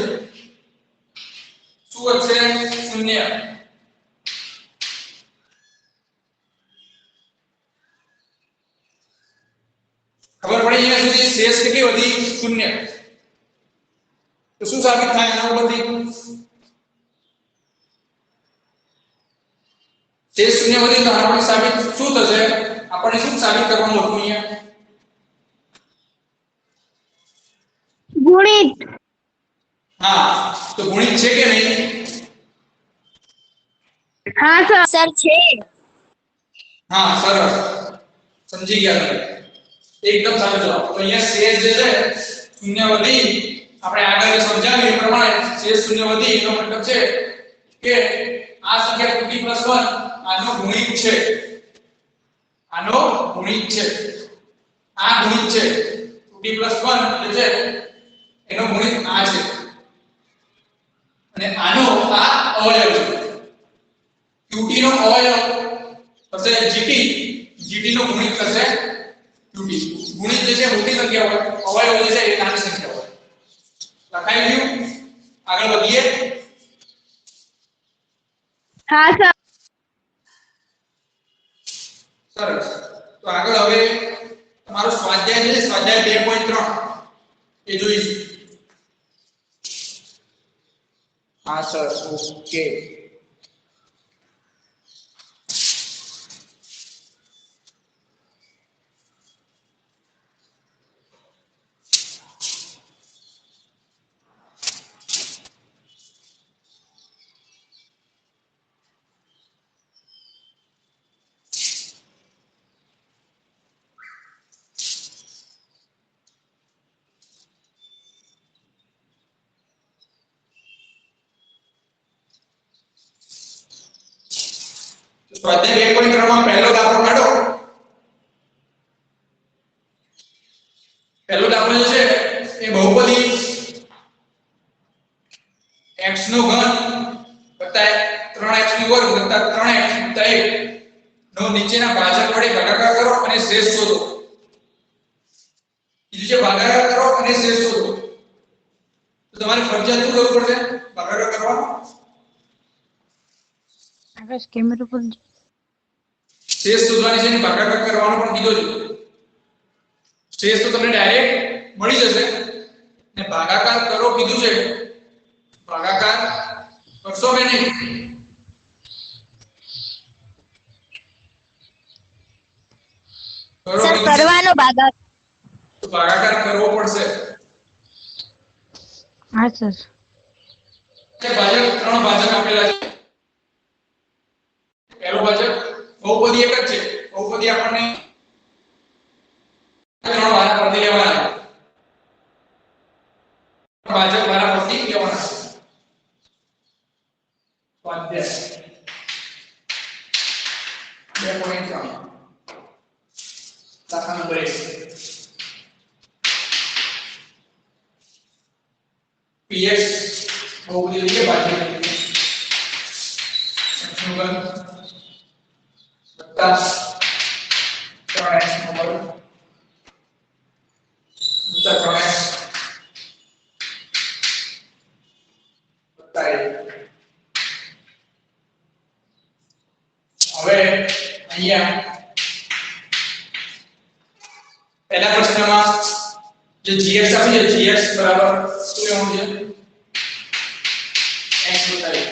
શું વધશે 0 ખબર પડી અહીંયા સુધી શેષ કેટલી વધી 0 તો શું સાબિત થાય એના ઉપરથી શેષ 0 વધી તો આપણે સાબિત શું થશે આપણે શું સાબિત કરવાનું હતું અહીંયા ગુણિત હા તો ગુણિત છે કે નહીં હા સર સર છે હા સરસ સમજી ગયા તમે એકદમ સાચો જવાબ તો અહીંયા શેષ જે છે 0 વધી આપણે આગળ જે સમજાવ્યું એ પ્રમાણે શેષ 0 વધી એનો મતલબ છે કે આ સંખ્યા 2t + 1 આનો ગુણિત છે આનો ગુણિત છે આ ગુણિત છે 2t + 1 જે છે એનો ગુણિત આ છે અને આનો આ અવયવ છે qt નો અવયવ થશે gt નો ગુણિત થશે qt ગુણિત જે છે મોટી સંખ્યા હોય અવયવ જે છે એ નાની સંખ્યા હોય લખાઈ ગયું આગળ વધીએ હા સર સરસ તો આગળ હવે તમારો સ્વાધ્યાય છે સ્વાધ્યાય 2.3 એ જોઈશું હા સર ઓકે સ્વાધ્યાય 2.3 માં પહેલો દાખલો કાઢો પહેલો દાખલો જે છે એ બહુપદી x નો ઘન વત્તા 3x નો વર્ગ વત્તા 3x વત્તા 1 નો નીચેના ભાજક વડે ભાગાકાર કરો અને શેષ શોધો કીધું છે ભાગાકાર કરો અને શેષ શોધો તો તમારે ફરજિયાત શું કરવું પડશે ભાગાકાર કરવાનો આકાશ કેમેરા પર શેષ શોધવાની છે ને ભાગાકાર કરવાનો પણ કીધો છે શેષ તો તમને ડાયરેક્ટ મળી જશે ને ભાગાકાર કરો કીધું છે ભાગાકાર કરશો કે નહીં કરો સર કીધું છે, કરવાનો ભાગાકાર તો ભાગાકાર કરવો પડશે હા સર કે ભાજક ત્રણ ભાજક આપેલા છે પહેલો ભાજક બહુપદી એક જ છે બહુપદી આપણને ત્રણ ભાજક પરથી લેવાના છે ભાજક વાળા પરથી લેવાના છે સ્વાધ્યાય 2.3 દાખલા નંબર 1 px બહુપદી લઈએ ભાજક x વત્તા 3x નો વર્ગ વત્તા 3x વત્તા 1 હવે અહીંયા પહેલા પ્રશ્નમાં જે gx આપી છે gx બરાબર શું લેવાનું છે x x વત્તા 1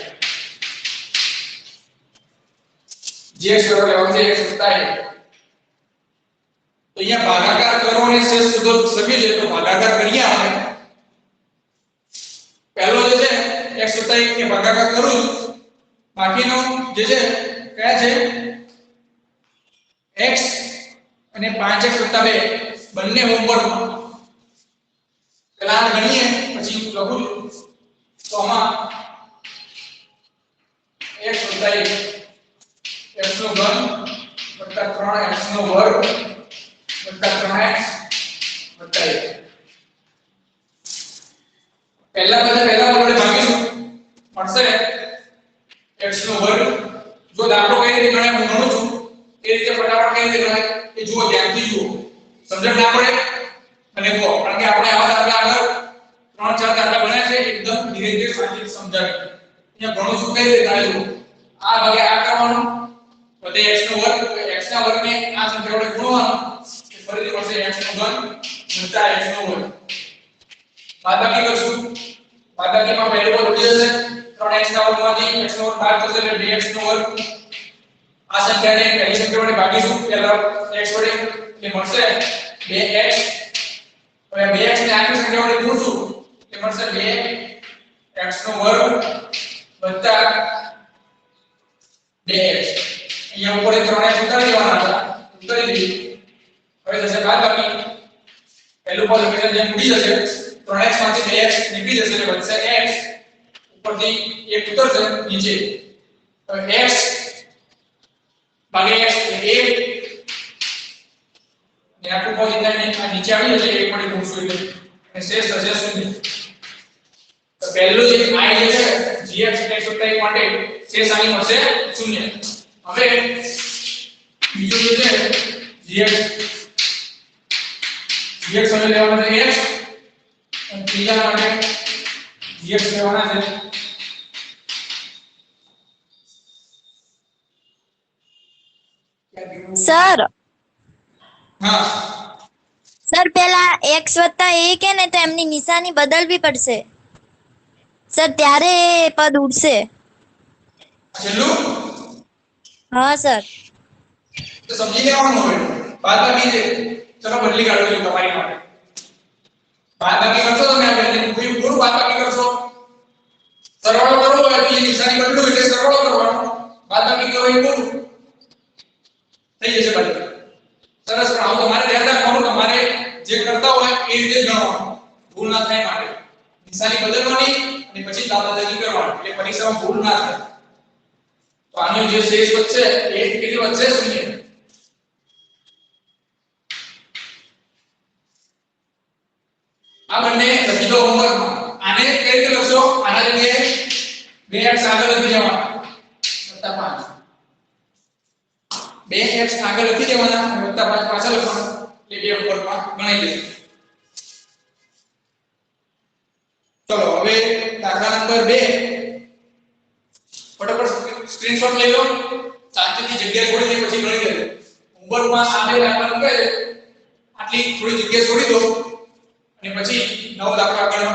જે સરળ લેવાનું છે x વત્તા 1 તો અહીંયા ભાગાકાર કરો અને શેષ શોધો સમજી લે તો ભાગાકાર કરીએ આપણે પહેલો જે છે x વત્તા 1 ને ભાગાકાર કરું છું બાકીનો જે છે કયા છે x અને 5x વત્તા 2 બંને હોમવર્કમાં પેલા આ ગણીએ પછી હું લખું છું તો આમાં x વત્તા 1 x નો ઘન વત્તા 3x નો વર્ગ વત્તા 3x વત્તા 1 પહેલા વડે ભાગીશું મળશે x નો વર્ગ જો દાખલો કઈ રીતે ગણાય હું ગણું છું એ રીતે ફટાફટ કઈ રીતે ગણાય એ જુઓ ધ્યાનથી જુઓ સમજણ ના પડે અને કહો કારણ કે આપણે આવા દાખલા આગળ 3-4 દાખલા ગણ્યા છે એકદમ ધીરે ધીરે શાંતિથી સમજાવે અહીંયા ગણું છું કઈ રીતે ગણાય જુઓ આ ભાગે આ કરવાનું વધે x નો વર્ગ x ના વર્ગને આ સંખ્યા વડે ગુણવાનું ફરીથી મળશે x નો ઘન વત્તા x નો વર્ગ બાદબાકી કરશું બાદબાકીમાં પહેલું પદ ઉડી જશે 3x ના વર્ગમાંથી x નો વર્ગ બાદ થશે એટલે 2x નો વર્ગ આ સંખ્યાને પહેલી સંખ્યા વડે ભાગીશું પહેલા x વડે એટલે મળશે 2x હવે 2x ને આખી સંખ્યા વડે ગુણશું એટલે મળશે 2x નો વર્ગ વત્તા 2x અહીંયા ઉપર 3x ઉતારી દેવાના હતા ઉતારી દીધી હવે થશે બાદબાકી પહેલું પદ હંમેશા જેમ ઉડી જશે 3x માંથી 2x નીકળી જશે એટલે વધશે x ઉપરથી 1 ઉતરશે નીચે હવે x ભાગ્યા x એટલે 1 ને આખું પદ આ નીચે આવી જશે 1 વડે ગુણશું એટલે અને શેષ થશે 0 તો પહેલું જે I જે છે gx x વત્તા 1 માટે શેષ આની મળશે 0 હવે બીજું જે છે gx હવે લેવાના છે x અને ત્રીજા માટે gx લેવાના છે સર હા સર પેલા x વત્તા 1 કે ને તો એમની નિશાની બદલવી પડશે સર ત્યારે એ પદ ઉડશે છેલ્લું હા સર તો સમજી લેવાનું હોય બાદબાકી છે ચલો બદલી કાઢો છો તમારી માટે બાદબાકી કરશો તમે આ બેને પૂરું બાદબાકી કરશો સરવાળો કરવો હોય તો એ નિશાની બદલો એટલે સરવાળો કરવાનો બાદબાકી કરો એ પૂરું થઈ જશે બાદબાકી સરસ પણ આવું તમારે ધ્યાન રાખવાનું તમારે જે કરતા હોય એ રીતે જ ગણવાનું ભૂલ ના થાય માટે નિશાની બદલવાની અને પછી દાદાદાદી કરવાની એટલે પરીક્ષામાં ભૂલ ના થાય તો આનો જે શેષ વધશે એ કેટલી વધશે 0 આ બંને લખી દો હોમવર્કમાં આને કઈ રીતે લખશો આના જગ્યાએ 2x આગળ લખી દેવાના વત્તા 5 2x આગળ લખી દેવાના અને વત્તા 5 પાછળ લખવાના એટલે બે હોમવર્કમાં ગણાઈ જશે ચલો હવે દાખલા નંબર 2 ફટાફટ સ્ક્રીનશોટ લઈ લો શાંતિથી જગ્યા છોડી દે પછી ગણી લેજો હોમવર્કમાં સામે રાખવાનું કહે છે આટલી થોડી જગ્યા છોડી દો અને પછી નવો દાખલો આગળ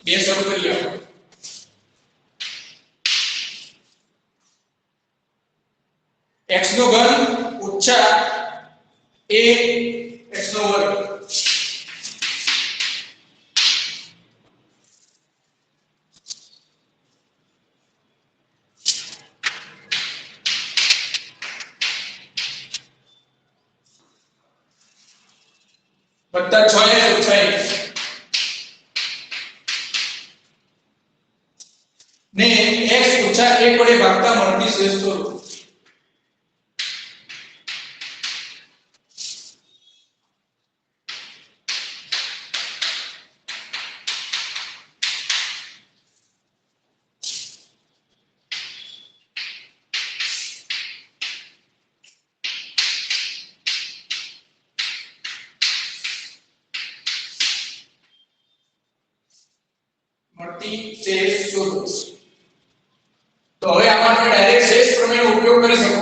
2 શરૂ કરીએ આપણે x નો ઘન ઓછા a x નો વર્ગ વત્તા 6x ઓછા 1 ને x ઓછા 1 વડે ભાગતા મળતી શેષ શોધો મળતી શેષ શોધો તો હવે આમાં તમે ડાયરેક્ટ શેષ પ્રમેયનો ઉપયોગ કરી શકો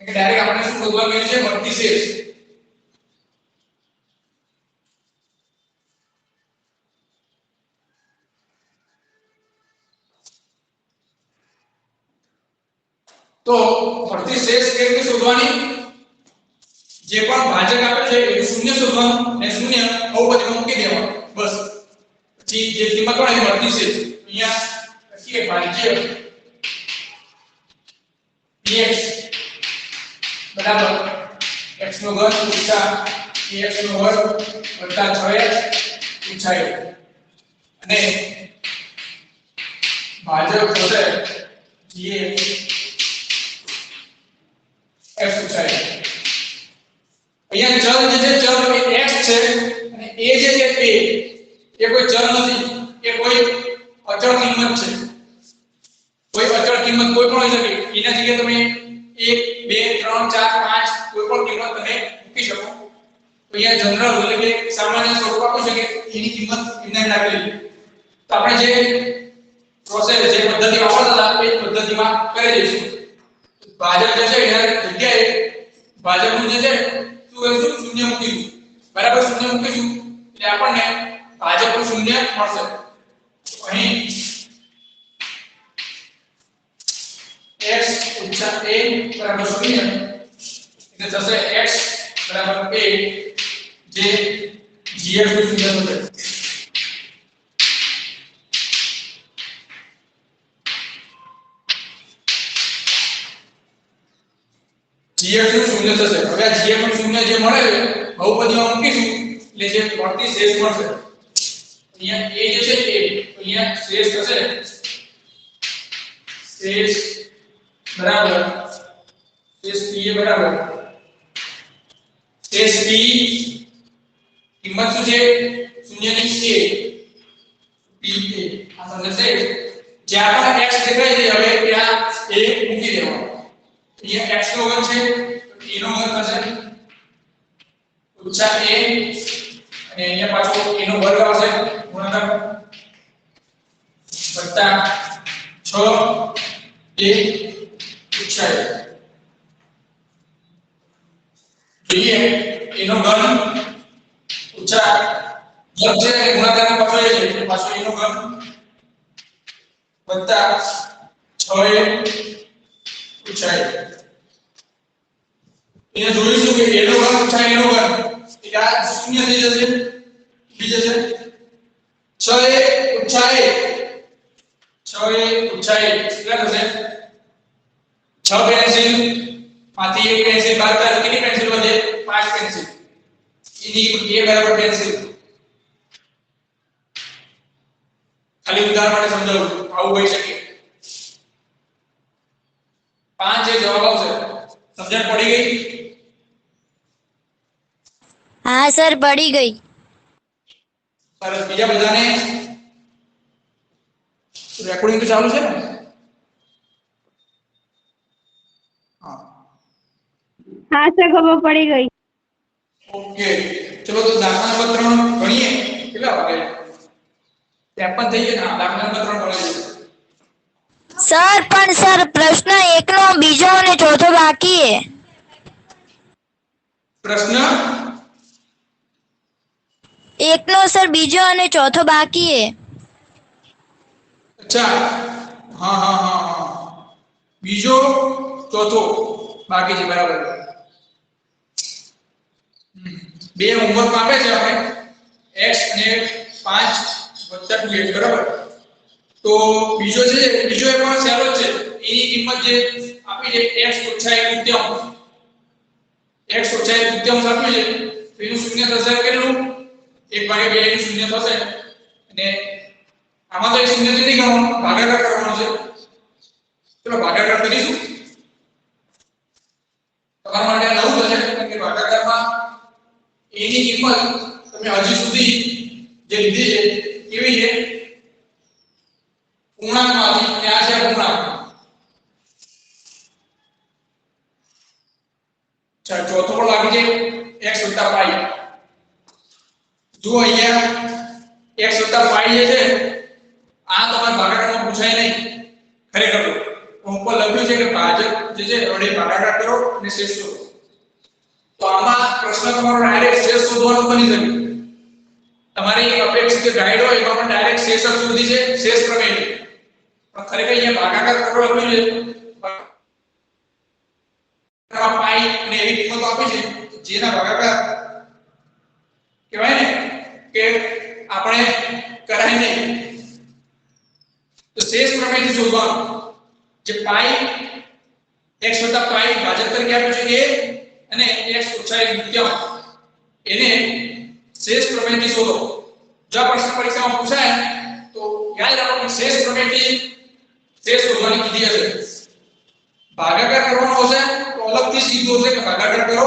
કે ડાયરેક્ટ આપણે શું શોધવા ગયું છે મળતી શેષ તો મળતી શેષ કેવી રીતે શોધવાની? જે પણ ભાજક આપે છે એ શૂન્ય શોધવાનું અને શૂન્ય બહુપદીમાં મૂકી દેવાનું બસ. પછી જે કિંમત મળે એ મળતી શેષ અહીંયા લખીએ ભાજ્ય px બરાબર x નો ઘન ઓછા ax નો વર્ગ વત્તા 6x ઓછા 1 અને ભાજક થશે જે x ઓછા 1. અહીંયા ચલ જે છે ચલ એ x છે અને a જે છે એ કોઈ ચલ નથી, એ કોઈ અચળ કિંમત છે. કોઈ અચળ કિંમત કોઈ પણ હોઈ શકે. એના જગ્યાએ તમે 1 2 3 4 5 કોઈ પણ કિંમત તમે મૂકી શકો. તો અહીંયા જનરલ એટલે કે સામાન્ય સ્વરૂપ આપી શકે એની કિંમત એને નાખેલી. તો આપણે જે પ્રોસેસ જે પદ્ધતિ વાપરતા હતા એ પદ્ધતિમાં કરી દઈશું. ભાજક જે છે એના જગ્યાએ ભાજકનું જે છે શું કરીશું? શૂન્ય મૂકીશું. બરાબર શૂન્ય મૂકીશું એટલે આપણને ભાજકનું શૂન્ય મળશે. અહીં x ઓછા a બરાબર 0 એટલે થશે x બરાબર a જે gx નું શૂન્ય થશે. gx નું શૂન્ય થશે. હવે આ gx નું શૂન્ય જે મળે છે બહુપદીમાં મૂકીશું એટલે જે મળતી શેષ મળશે. અહીંયા a જે છે એ અહીંયા શેષ થશે શેષ બરાબર શેષ p બરાબર શેષ p કિંમત શું છે? શૂન્યની a pa આ સમજશે. જ્યાં પણ x દેખાય છે હવે ત્યાં a મૂકી દેવાનો. અહીંયા x નો ઘન છે તો a નો ઘન થશે ઓછા a અને અહીંયા પાછો a નો વર્ગ આવશે ગુણાકાર વત્તા 6 a ઓછા 1. જોઈએ a નો ઘન ઓછા વર્ગ છે એટલે ગુણાકારમાં પાછો a છે એટલે પાછો a નો ઘન વત્તા 6a ઓછા 1. એને જોઈશું કે a નો ઘન ઓછા a નો ઘન એટલે આ શૂન્ય થઈ જશે બીજે છે 6a ઓછા 1 6a ઓછા 1 કેટલા થશે? 6 પેન્સિલ માંથી એક પેન્સિલ બાદ કરો કેટલી પેન્સિલ વધે? 5 પેન્સિલ. એની a બરાબર પેન્સિલ. ખાલી ઉદાહરણ માટે સમજાવું આવું હોઈ શકે. 5 એ જવાબ આવશે. સમજણ પડી ગઈ? હા સર પડી ગઈ. સરસ. બીજા બધાને રેકોર્ડિંગ તો ચાલુ છે ને? હા હા સર ખબર પડી ગઈ. ઓકે ચલો તો દાખલા નંબર 3 ગણીએ. કેટલા વાગે? 53 થઈ ગયા. હા દાખલા નંબર 3 ગણી લઈએ. સર પણ સર પ્રશ્ન 1 નો બીજો અને ચોથો બાકી છે. પ્રશ્ન 1 નો સર બીજો અને ચોથો બાકી છે. અચ્છા હા હા હા હા બીજો ચોથો બાકી છે બરાબર. બે હોમવર્ક આપે છે આપણે x અને 5 + 2x બરાબર. તો બીજો છે બીજો એ પણ સહેલો છે. એની કિંમત જે આપી છે x ઓછા 1 તૃતીયાંશ. x ઓછા 1 તૃતીયાંશ આપ્યું છે તો એનું શૂન્ય થશે કેટલું? 1/2 એનું શૂન્ય થશે. અને આમાં તો એક શૂન્ય નથી ગણવાનું, ભાગાકાર કરવાનો છે. ચલો ભાગાકાર કરીશું. તમારા માટે નવું થશે કે ભાગાકારમાં a ની કિંમત તમે હજી સુધી જે લીધી છે કેવી છે? પૂર્ણાંકમાંથી. ત્યાં છે પૂર્ણાંક. ચાલો ચોથો પણ બાકી છે x + π. જો અહીંયા x + π જે છે આ તમારે ભાગાકારમાં પૂછાય નહીં ખરેખર. ઉપર લખ્યું છે કે ભાજક જે છે વડે ભાગાકાર કરો અને શેષ શોધો. તો આમાં પ્રશ્ન તમારો ડાયરેક્ટ શેષ શોધવાનો બની શકે. તમારી અપેક્ષિત ગાઈડ હોય એમાં પણ ડાયરેક્ટ શેષ જ શોધી છે, શેષ પ્રમેય. પણ ખરેખર અહીંયા ભાગાકાર કરો લખ્યું છે અને એવી કિંમતો આપી છે જેના ભાગાકાર કહેવાય ને કે આપણે કરાય નહીં તો શેષ પ્રમેયથી શોધવાનું જે પાઈ x + પાઈ ભાજક તરીકે આપ્યું છે એ અને x - 1 દૂતીયાંશ એને શેષ પ્રમેયથી શોધો જો આ પ્રશ્ન પરીક્ષામાં પૂછાય તો યાદ રાખો કે શેષ પ્રમેયથી શેષ શોધવાની કીધી હશે ભાગાકાર કરવાનો હશે તો અલગથી કીધું હશે કે ભાગાકાર કરો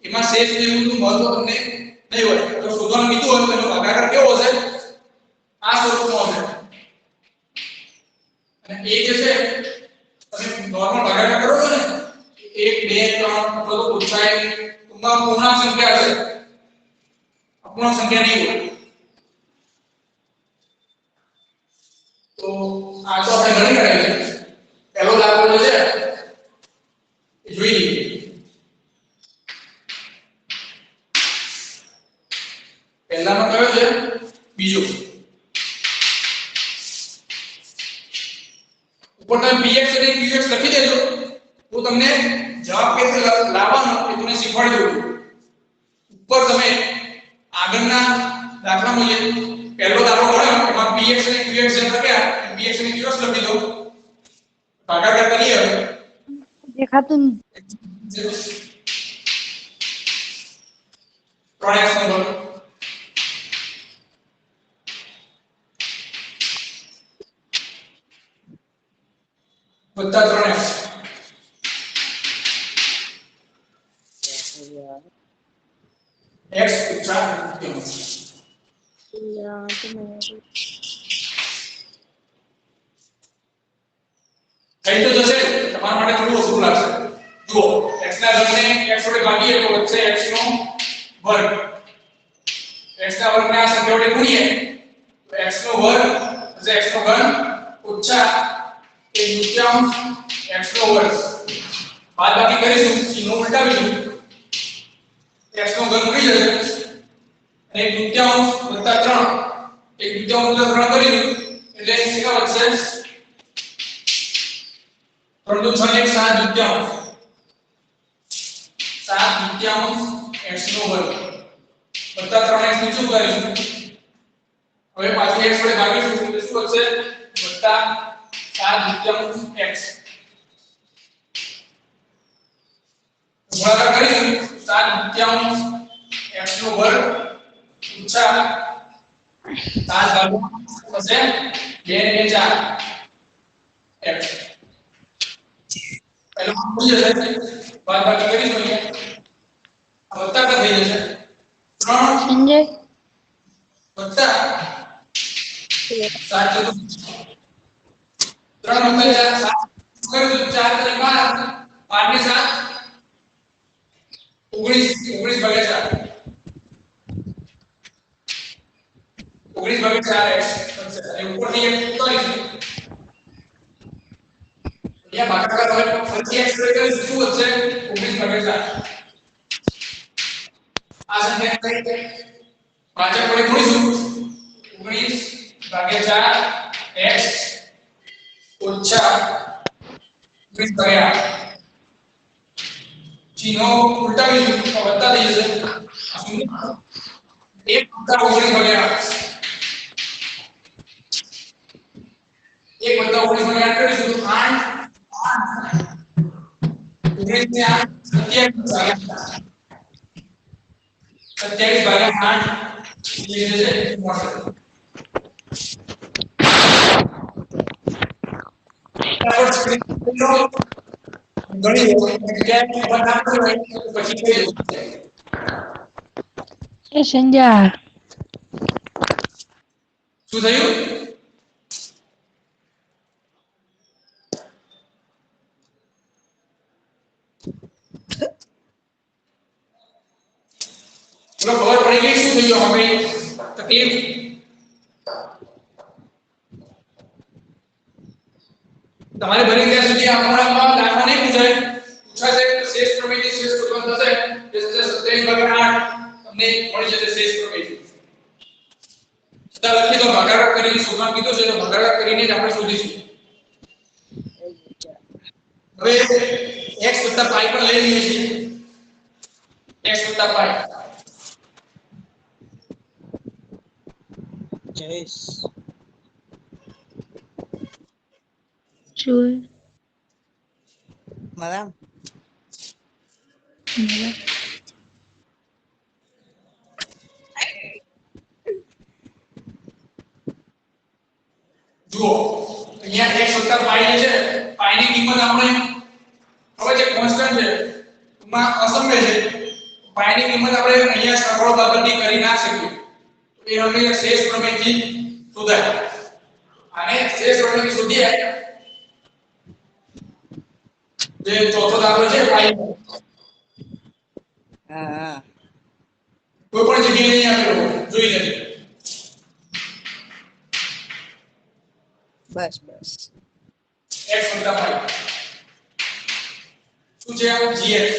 એમાં શેષ ને એવું મહત્વ તમને નહીં હોય જો શોધવાનું કીધું હોય તો એનો ભાગાકાર કેવો હશે આ સ્વરૂપનો હશે અને એ જે છે તમે નોર્મલ ભાગાકાર કરો છો ને 1 2 3 અથવા તો ઓછા ટૂંકમાં પૂર્ણાંક સંખ્યા હશે અપૂર્ણાંક સંખ્યા નહીં હોય તો આ તો આપણે ગણી કરાવી છે પહેલો દાખલો છે એ જોઈ લઈએ પહેલાનો કયો છે બીજો ઉપર તમે px અને qx લખી દેજો તો તમને જવાબ કેવી રીતે લાવવાનો એ તમને શીખવાડી દઉં ઉપર તમે આગળના દાખલામાં જે પહેલો દાખલો મળ્યો એમાં px અને qx જે લખ્યા px અને qx લખી દો ભાગાકાર કરીએ દેખાતું 3x નંબર વત્તા 3x x ઓછા દૂતીયાંશ થઈ તો જશે તમારા માટે થોડું અઘરું લાગશે જુઓ x ના ઘનને x વડે ભાગીએ તો વધશે x નો વર્ગ x ના વર્ગને આ સંખ્યા વડે ગુણીએ તો x નો વર્ગ એટલે x નો ઘન ઓછા 1 દૂતીયાંશ x નો વર્ગ બાદબાકી કરીશું ચિહ્નો ઉલટાવીશું x નો ઘન ઉડી જશે અને 1 દૂતીયાંશ વત્તા 3 1 દૂતીયાંશ વત્તા 3 કરીશું એટલે કેટલા વધશે 3 × 6 = 7 દૂતીયાંશ 7 દૂતીયાંશ x નો વર્ગ વત્તા 3x નું શું કરીશું હવે પાછું x વડે ભાગીશું તો શું વધશે વત્તા 7 દૂતીયાંશ x ગુણાકાર કરીશું 7 દૂતીયાંશ x નો વર્ગ ઓછા 7 ભાગ્યા થશે 2 ને 4 x પહેલો મૂલ્ય છે બાદબાકી કરીશું અહીંયા વત્તા કર થઈ જશે 3 સંજય વત્તા 7 3 વત્તા 4 કરીશું 4 × 12 12 ને 7 19 ભાગ્યા 4 19 ભાગ્યા 4x અને ઉપરથી એક ઉતારીશું અહીંયા ભાગાકાર હોય ફરીથી x વડે કરીશું શું વધશે 19 ભાગ્યા 4 આ સંખ્યા કઈ ભાજક વડે ગુણીશું 19 ભાગ્યા 4 x ઓછા 20 ભાગ્યા ચિહ્નો ઉલટાવીશું તો વત્તા થઈ જશે 1 વત્તા 19 ભાગ્યા 1 વત્તા 19 ભાગ્યા 8 કરીશું તો 8 19 ને 8 27 ભાગ્યા 8 એ જશે મળશે બરાબર સ્ક્રીન ઘણી જગ્યાએ બનાવવું હોય તો પછી કઈ જવું એ સંજય શું થયું ચલો ખબર પડી ગઈ શું થયું હવે તકલીફ તમારે ભરી ગયા સુધી આપણામાં દાખલા નહીં પૂછાશે તો શેષ પ્રમેયથી શેષ શોધવાનું થશે જે થશે 27/8 તમને મળી જશે શેષ પ્રમેયથી ચાલો લખી દો ભાગાકાર કરીને શોધવાનું કીધું છે તો ભાગાકાર કરીને જ આપણે શોધીશું હવે x + પાઈ પર લઈ લઈએ છીએ x વત્તા પાઈ જયેશ શું madam જુઓ અહીંયા x વત્તા પાઈ જે છે પાઈની કિંમત આપણે હવે જે કોન્સ્ટન્ટ છે માં અસમય છે પાઈની કિંમત આપણે અહીંયા સરળ બાબતની કરી ના શકીએ તો એ હંમેશા શેષ પ્રમેયથી શોધાય અને શેષ પ્રમેયથી શોધીએ જે ચોથો દાખલો છે પાઈ હા હા કોઈ પણ જગ્યાએ નહીં આપેલો જોઈ લેજો બસ બસ x વત્તા પાઈ શું છે આ gx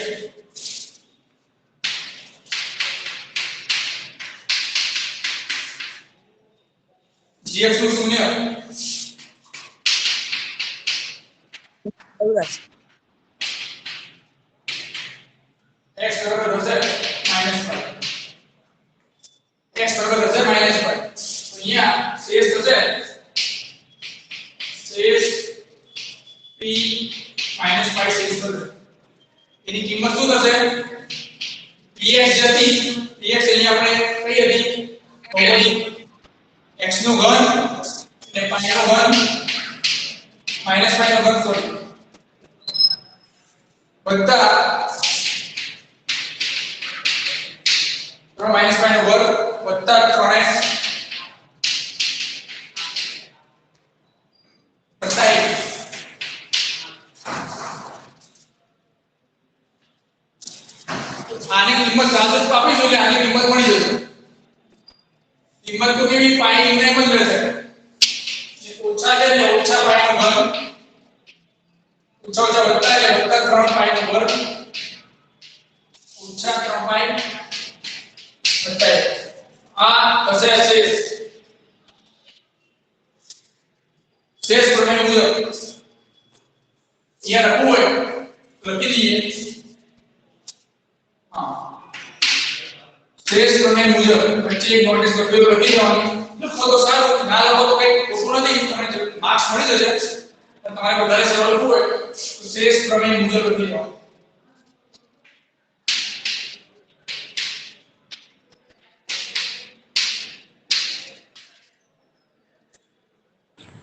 gx નું શૂન્ય બસ x બરાબર થશે -5 x બરાબર થશે -5 તો અહીંયા શેષ થશે શેષ p -5 શેષ થશે એની કિંમત શું થશે px જતી px અહીંયા આપણે કઈ હતી પહેલી x નો ઘન અને pi નો ઘન -5 નો ઘન સોરી વત્તા 3 -5 નો વર્ગ વત્તા 3x વત્તા 1 આની કિંમત સાદું આપી જો કે આની કિંમત મળી જશે કિંમત તો કેવી પાઈ ને એમ જ રહેશે જે ઓછા છે એટલે ઓછા પાઈ નો ઘન ઓછા ઓછા વત્તા એટલે વત્તા 3 પાઈ નો વર્ગ ઓછા 3 પાઈ વત્તા 1 આ થશે શેષ શેષ પ્રમેય મુજબ અહીંયા લખવું હોય તો લખી દઈએ શેષ પ્રમેય મુજબ વચ્ચે એક નોટિસ લખી દેવાની લખો તો સારું ના લખો તો કઈ ખોટું નથી તમને માર્ક્સ મળી જશે પણ તમારે વધારે સરળ લખવું હોય તો શેષ પ્રમેય મુજબ લખી દેવાનું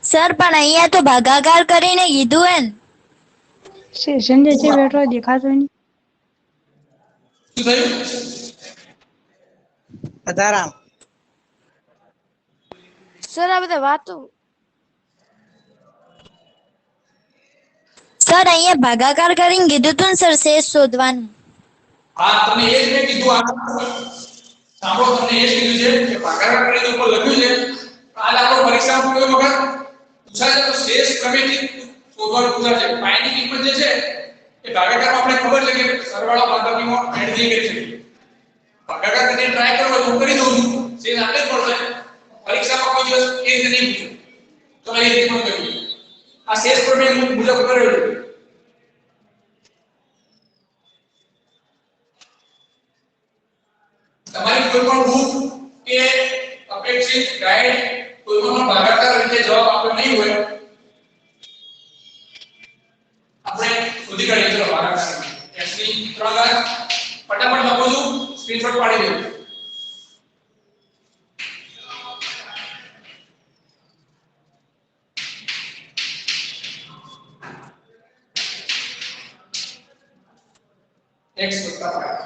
સર પણ અહીંયા તો ભાગાકાર કરીને કીધું હે ને છે સંજય છે બેઠો દેખાતો નહીં શું થયું પધારામ સર આ બધા વાતો સર અહીંયા ભાગાકાર કરીને કીધું તું ને સર શેષ શોધવાનું હા તમને એ જ મેં કીધું આ સાંભળો તમને એ જ કીધું છે કે ભાગાકાર કરીને ઉપર લખ્યું છે આ દાખલો પરીક્ષામાં કોઈ વખત પૂછાય તો શેષ પ્રમેયથી શોધવાનું પૂછાય છે પાઈની કિંમત જે છે એ ભાગાકારમાં આપણે ખબર છે કે સરવાળો બાદબાકીમાં એડ થઈ ગઈ છે ભાગાકાર કરીને ટ્રાય કરો તો હું કરી દઉં છું શેષ આપે જ પડશે પરીક્ષામાં કોઈ દિવસ એ રીતે નહીં પૂછે તો એ રીતે પણ કર્યું આ શેષ પ્રમેય મુજબ કરેલું તમારી કોઈ પણ બુક કે અપેક્ષિત ગાઈડ કોઈ પણ ભાગાકાર રીતે જવાબ આપ્યો નહીં હોય આપણે શોધી કાઢીએ ચલો ભાગાકાર x ની 3 ઘાત ફટાફટ લખો છું સ્ક્રીનશોટ પાડી દેજો x વત્તા પાઈ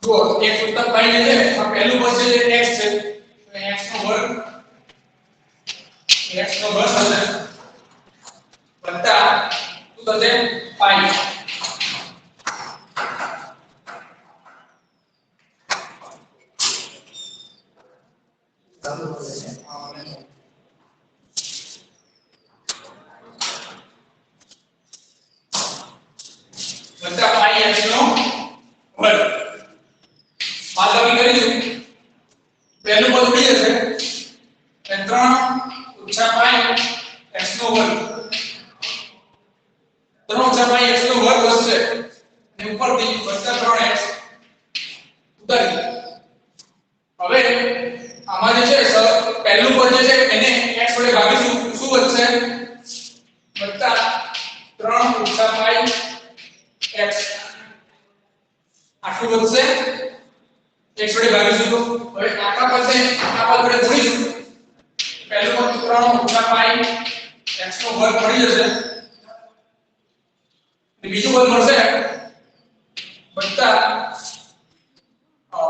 જો x વત્તા પાઈ જે છે આ પહેલું પદ છે જે x છે તો x નો વર્ગ થશે વત્તા શું થશે પાઈ વત્તા પાઈ x નો વર્ગ બાદબાકી કરીશું પહેલું પદ ઉડી જશે એટલે 3 ઓછા પાઈ x નો વર્ગ 3 ઓછા પાઈ x નો વર્ગ વધશે ઉપરથી વત્તા 3x ઉતારી હવે આમાં જે છે સર પહેલું પદ જે છે એને x વડે ભાગીશું શું વધશે વત્તા 3 ઓછા 5x આટલું વધશે x વડે ભાગીશું તો હવે આખા પદને આ પદ વડે ગુણીશું પહેલું પદ 3 ઓછા 5x નો વર્ગ મળી જશે અને બીજું પદ મળશે વત્તા 5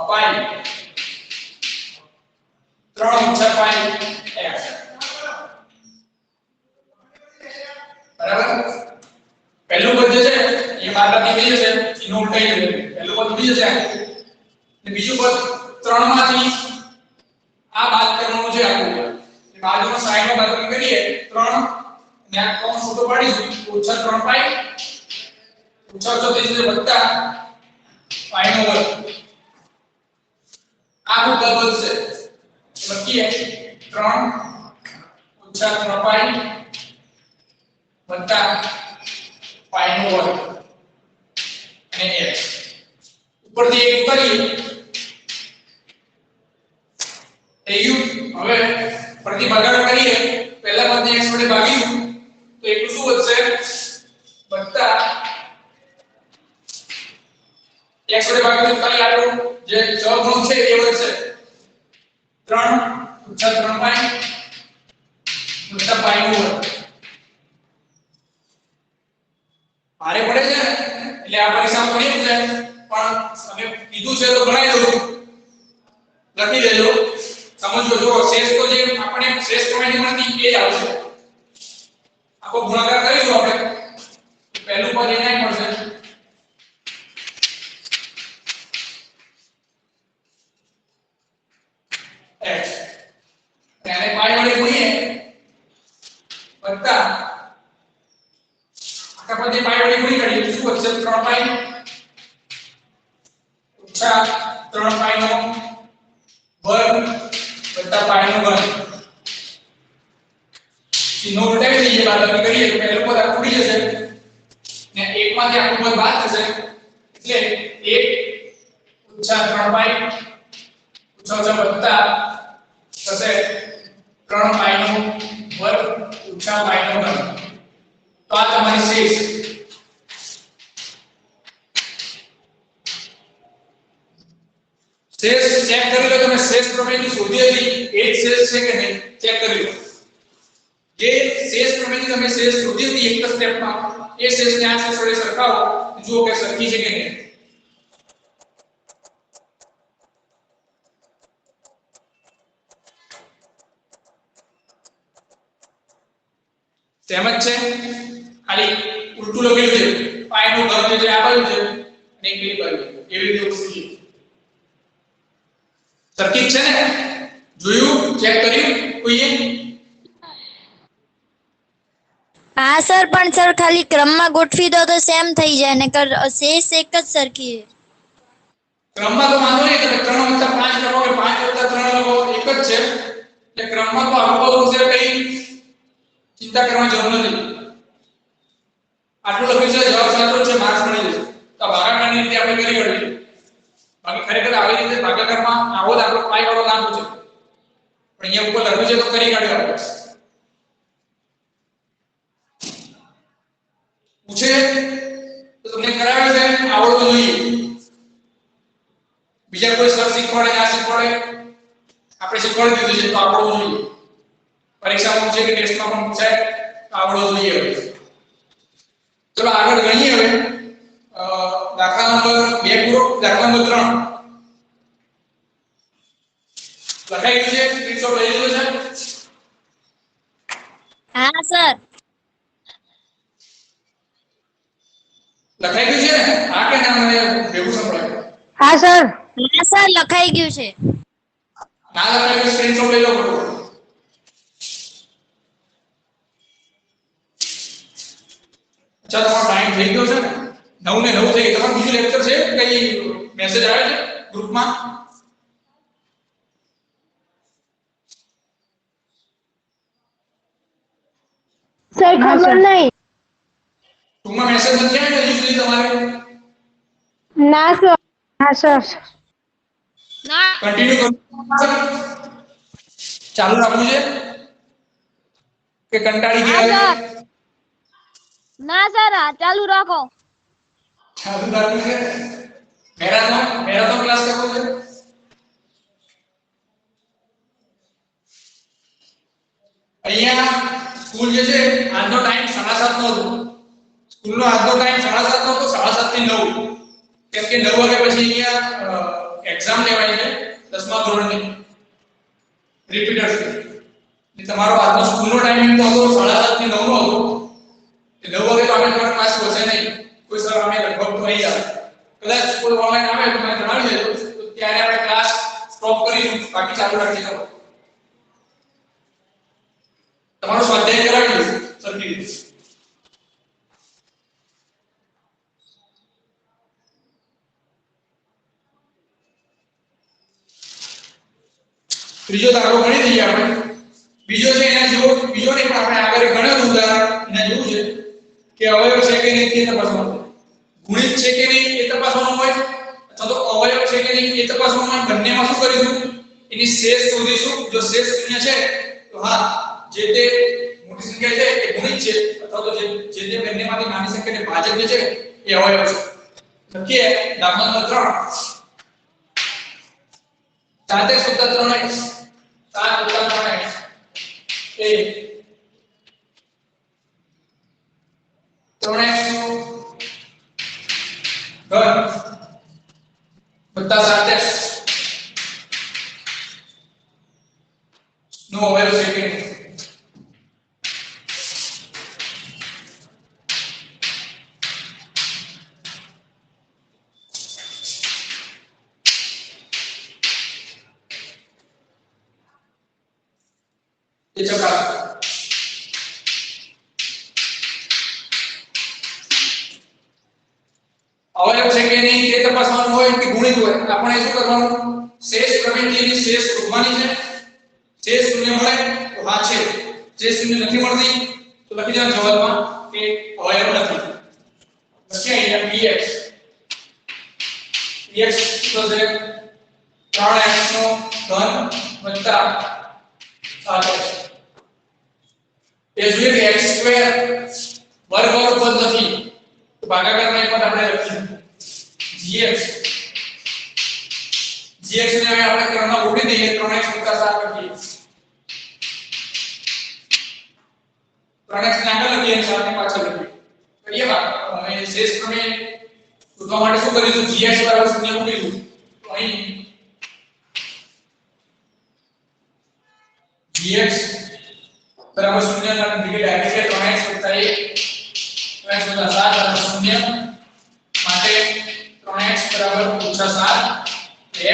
3 ઓછા 5x બરાબર પહેલું પદ જે છે એ બાદબાકી થઈ જશે એનો ઉલટાઈ જશે પહેલું પદ ઉડી જશે અને બીજું પદ 3 માંથી આ બાદ કરવાનું છે આખું એ બાજુનો સાઈડમાં બાદબાકી કરીએ 3 ને આ કૌંસ છૂટો પાડીશું ઓછા 3 પાઈ ઓછા ઓછા થઈ જશે વત્તા પાઈ નો વર્ગ આખું પદ વધશે લખીએ 3 ઓછા 3 પાઈ વત્તા પાઈ નો વર્ગ અને x ઉપરથી એક ઉતારીએ થઈ ગયું હવે ફરીથી ભાગાકાર કરીએ પહેલા પદને x વડે ભાગીશું તો એટલું શું વધશે વત્તા x વડે ભાગીશું ખાલી આટલું જે સહગુણક છે એ વધશે 3 ઓછા 3 પાઈ વત્તા પાઈ નો વર્ગ ભારે પડે છે એટલે આ પરીક્ષા કરી છે પણ અમે કીધું છે તો ગણાઈ દો લખી દેજો સમજો જો શેષ તો જે આપણે શેષ પ્રમાણે ગણતરી એ જ આવશે આખો ગુણાકાર કરીશું આપણે પહેલું પદ એને મળશે x અને પાઈ વડે ગુણીએ વત્તા આખા પદને પાઈ વડે ગુણી કરીએ શું વધશે 3 પાઈ ઓછા 3 પાઈ નો વર્ગ વત્તા પાઈ નો વર્ગ ચિહ્નો ઉલટાવી દઈએ બાદબાકી કરીએ તો પહેલું પદ આખું ઉડી જશે ને એક માંથી આખું પદ બાદ થશે એટલે 1 ઓછા 3 પાઈ ઓછા ઓછા વત્તા થશે 3 પાઈ નો વર્ગ ઓછા પાઈ નો વર્ગ તો આ તમારી શેષ શેષ ચેક કરી લો તમે શેષ પ્રમેયથી શોધી હતી એ જ શેષ છે કે નહીં ચેક કરી લો જે શેષ પ્રમેયથી તમે શેષ શોધી હતી એક જ સ્ટેપમાં એ શેષને આ શેષ વડે સરખાવો જુઓ કે સરખી છે કે નહીં તેમજ છે ખાલી ઉલટું લખેલું છે પાઈ નો ઘર જે આ બાજુ છે અને એક પેલી બાજુ એવી રીતે ઉલટી સર્કિટ છે ને જોયું ચેક કર્યું કોઈએ હા સર પણ સર ખાલી ક્રમમાં ગોઠવી દો તો સેમ થઈ જાય ને શેષ એક જ સરખી ક્રમમાં તો વાંધો નહીં તમે 3 + 5 લખો કે 5 + 3 લખો એક જ છે એટલે ક્રમમાં તો આખો છે કઈ ચિંતા કરવાની જરૂર નથી આટલું લખ્યું છે જવાબ સાચો છે માર્ક્સ મળી જશે તો ભાગાકારની રીતે આપણે કરી કાઢીએ બાકી ખરેખર આવી રીતે ભાગાકારમાં આવો દાખલો પાઈ વાળો ના પૂછે પણ અહીંયા ઉપર લખ્યું છે તો કરી કાઢ્યો આપણે પૂછે તો તમને કરાવે છે આવડતું જોઈએ બીજા કોઈ સર શીખવાડે ના શીખવાડે આપણે શીખવાડી દીધું છે તો આવડવું જોઈએ પરીક્ષામાં પૂછે કે ટેસ્ટમાં પણ પૂછાય તો આવડવું જોઈએ હવે ચલો આગળ ગણીએ હવે દાખલા નંબર 2 પૂરો દાખલા નંબર 3 લખાઈ ગયું છે સ્ક્રીનશોટ લઈ લીધો છે હા સર લખાઈ ગયું છે ને આ કે ના મને ભેગું સંભળાય હા સર હા સર લખાઈ ગયું છે ના લખાઈ ગયું સ્ક્રીનશોટ લઈ લો બરોબર અચ્છા તમારો ટાઈમ થઈ ગયો છે ને 9 ને 9 થઈ ગયું તમારું બીજું લેક્ચર છે કઈ મેસેજ આવે છે ગ્રુપમાં સર ખબર નહીં ટૂંકમાં મેસેજ નથી આવ્યો હજી સુધી તમારે ના સર. હા સર. ના કન્ટિન્યુ કરું ચાલુ રાખવું છે કે કંટાળી ગયા હવે ના સર ચાલુ રાખો. ચાલુ રાખવું છે મેરાથોન ક્લાસ કરવો છે અહીંયા સ્કૂલ જે છે આજનો ટાઈમ 7:30 નો હતો સ્કૂલનો આજનો ટાઈમ 7:30 નો હતો 7:30 થી 9 કેમ કે 9 વાગ્યા પછી અહીંયા એક્ઝામ લેવાય છે 10મા ધોરણની રિપીટર્સ એટલે તમારો આજનો સ્કૂલનો ટાઈમિંગ તો હતો 7:30 થી 9 નો હતો એટલે 9 વાગે તો આપણે તમારો ક્લાસ પહોંચે નહીં કોઈ સર અમે લગભગ તો અહીં આવે કદાચ કોઈ ઓનલાઈન આવે તો મને જણાવી દેજો તો ત્યારે આપણે ક્લાસ સ્ટોપ કરીશું બાકી ચાલુ રાખીશું તમારો સ્વાધ્યાય કરાવી દઉં સરખી રીતે ત્રીજો દાખલો ગણી દઈએ આપણે બીજો છે એના જેવો બીજો નહીં પણ આપણે આગળ ગણ્યું ઉદાહરણ એના જેવું છે કે અવયવ છે કે નહીં તે તપાસવાનું ગુણિત છે કે નહીં એ તપાસવાનું હોય અથવા તો અવયવ છે કે નહીં એ તપાસવાનું હોય બંનેમાં શું કરીશું એની શેષ શોધીશું જો શેષ શૂન્ય છે તો હા જે તે મોટી સંખ્યા છે એ ગુણિત છે અથવા તો જે તે બંનેમાંથી નાની સંખ્યાને ભાજક છે એ અવયવ છે લખીએ દાખલા નંબર 3 7x + 3x 7 + 3x એ 3x નું ઘન વત્તા 7x નો અવયવ છે કે નહીં એ ચકાસો અવયવ છે કે નહીં તે તપાસવાનું હોય કે ગુણિત હોય આપણે શું કરવાનું શેષ પ્રમેયની શેષ શોધવાની છે શેષ શૂન્ય મળે તો હા છે શેષ શૂન્ય નથી મળતી તો લખી દેવાનું જવાબમાં કે અવયવ નથી લખીએ અહીંયા px px તો છે 3x નો ઘન વત્તા 7x એ જોઈએ કે x² વર્ગ પદ નથી તો ભાગાકારમાં એક પદ આપણે લખીશું gx ને હવે આપણે ક્રમમાં ગોઠવી દઈએ 3x + 7 લખીએ 3x ને આગળ લખીએ અને 7 ને પાછળ લખીએ કરીએ વાત હવે શેષ પ્રમેય શોધવા માટે શું કરીશું gx = 0 મૂકીશું તો અહીં gx बराबर 0 ના જગ્યાએ ડાયરેક્ટ 3x + 1 3x + 7 = 0 માટે 3x = -7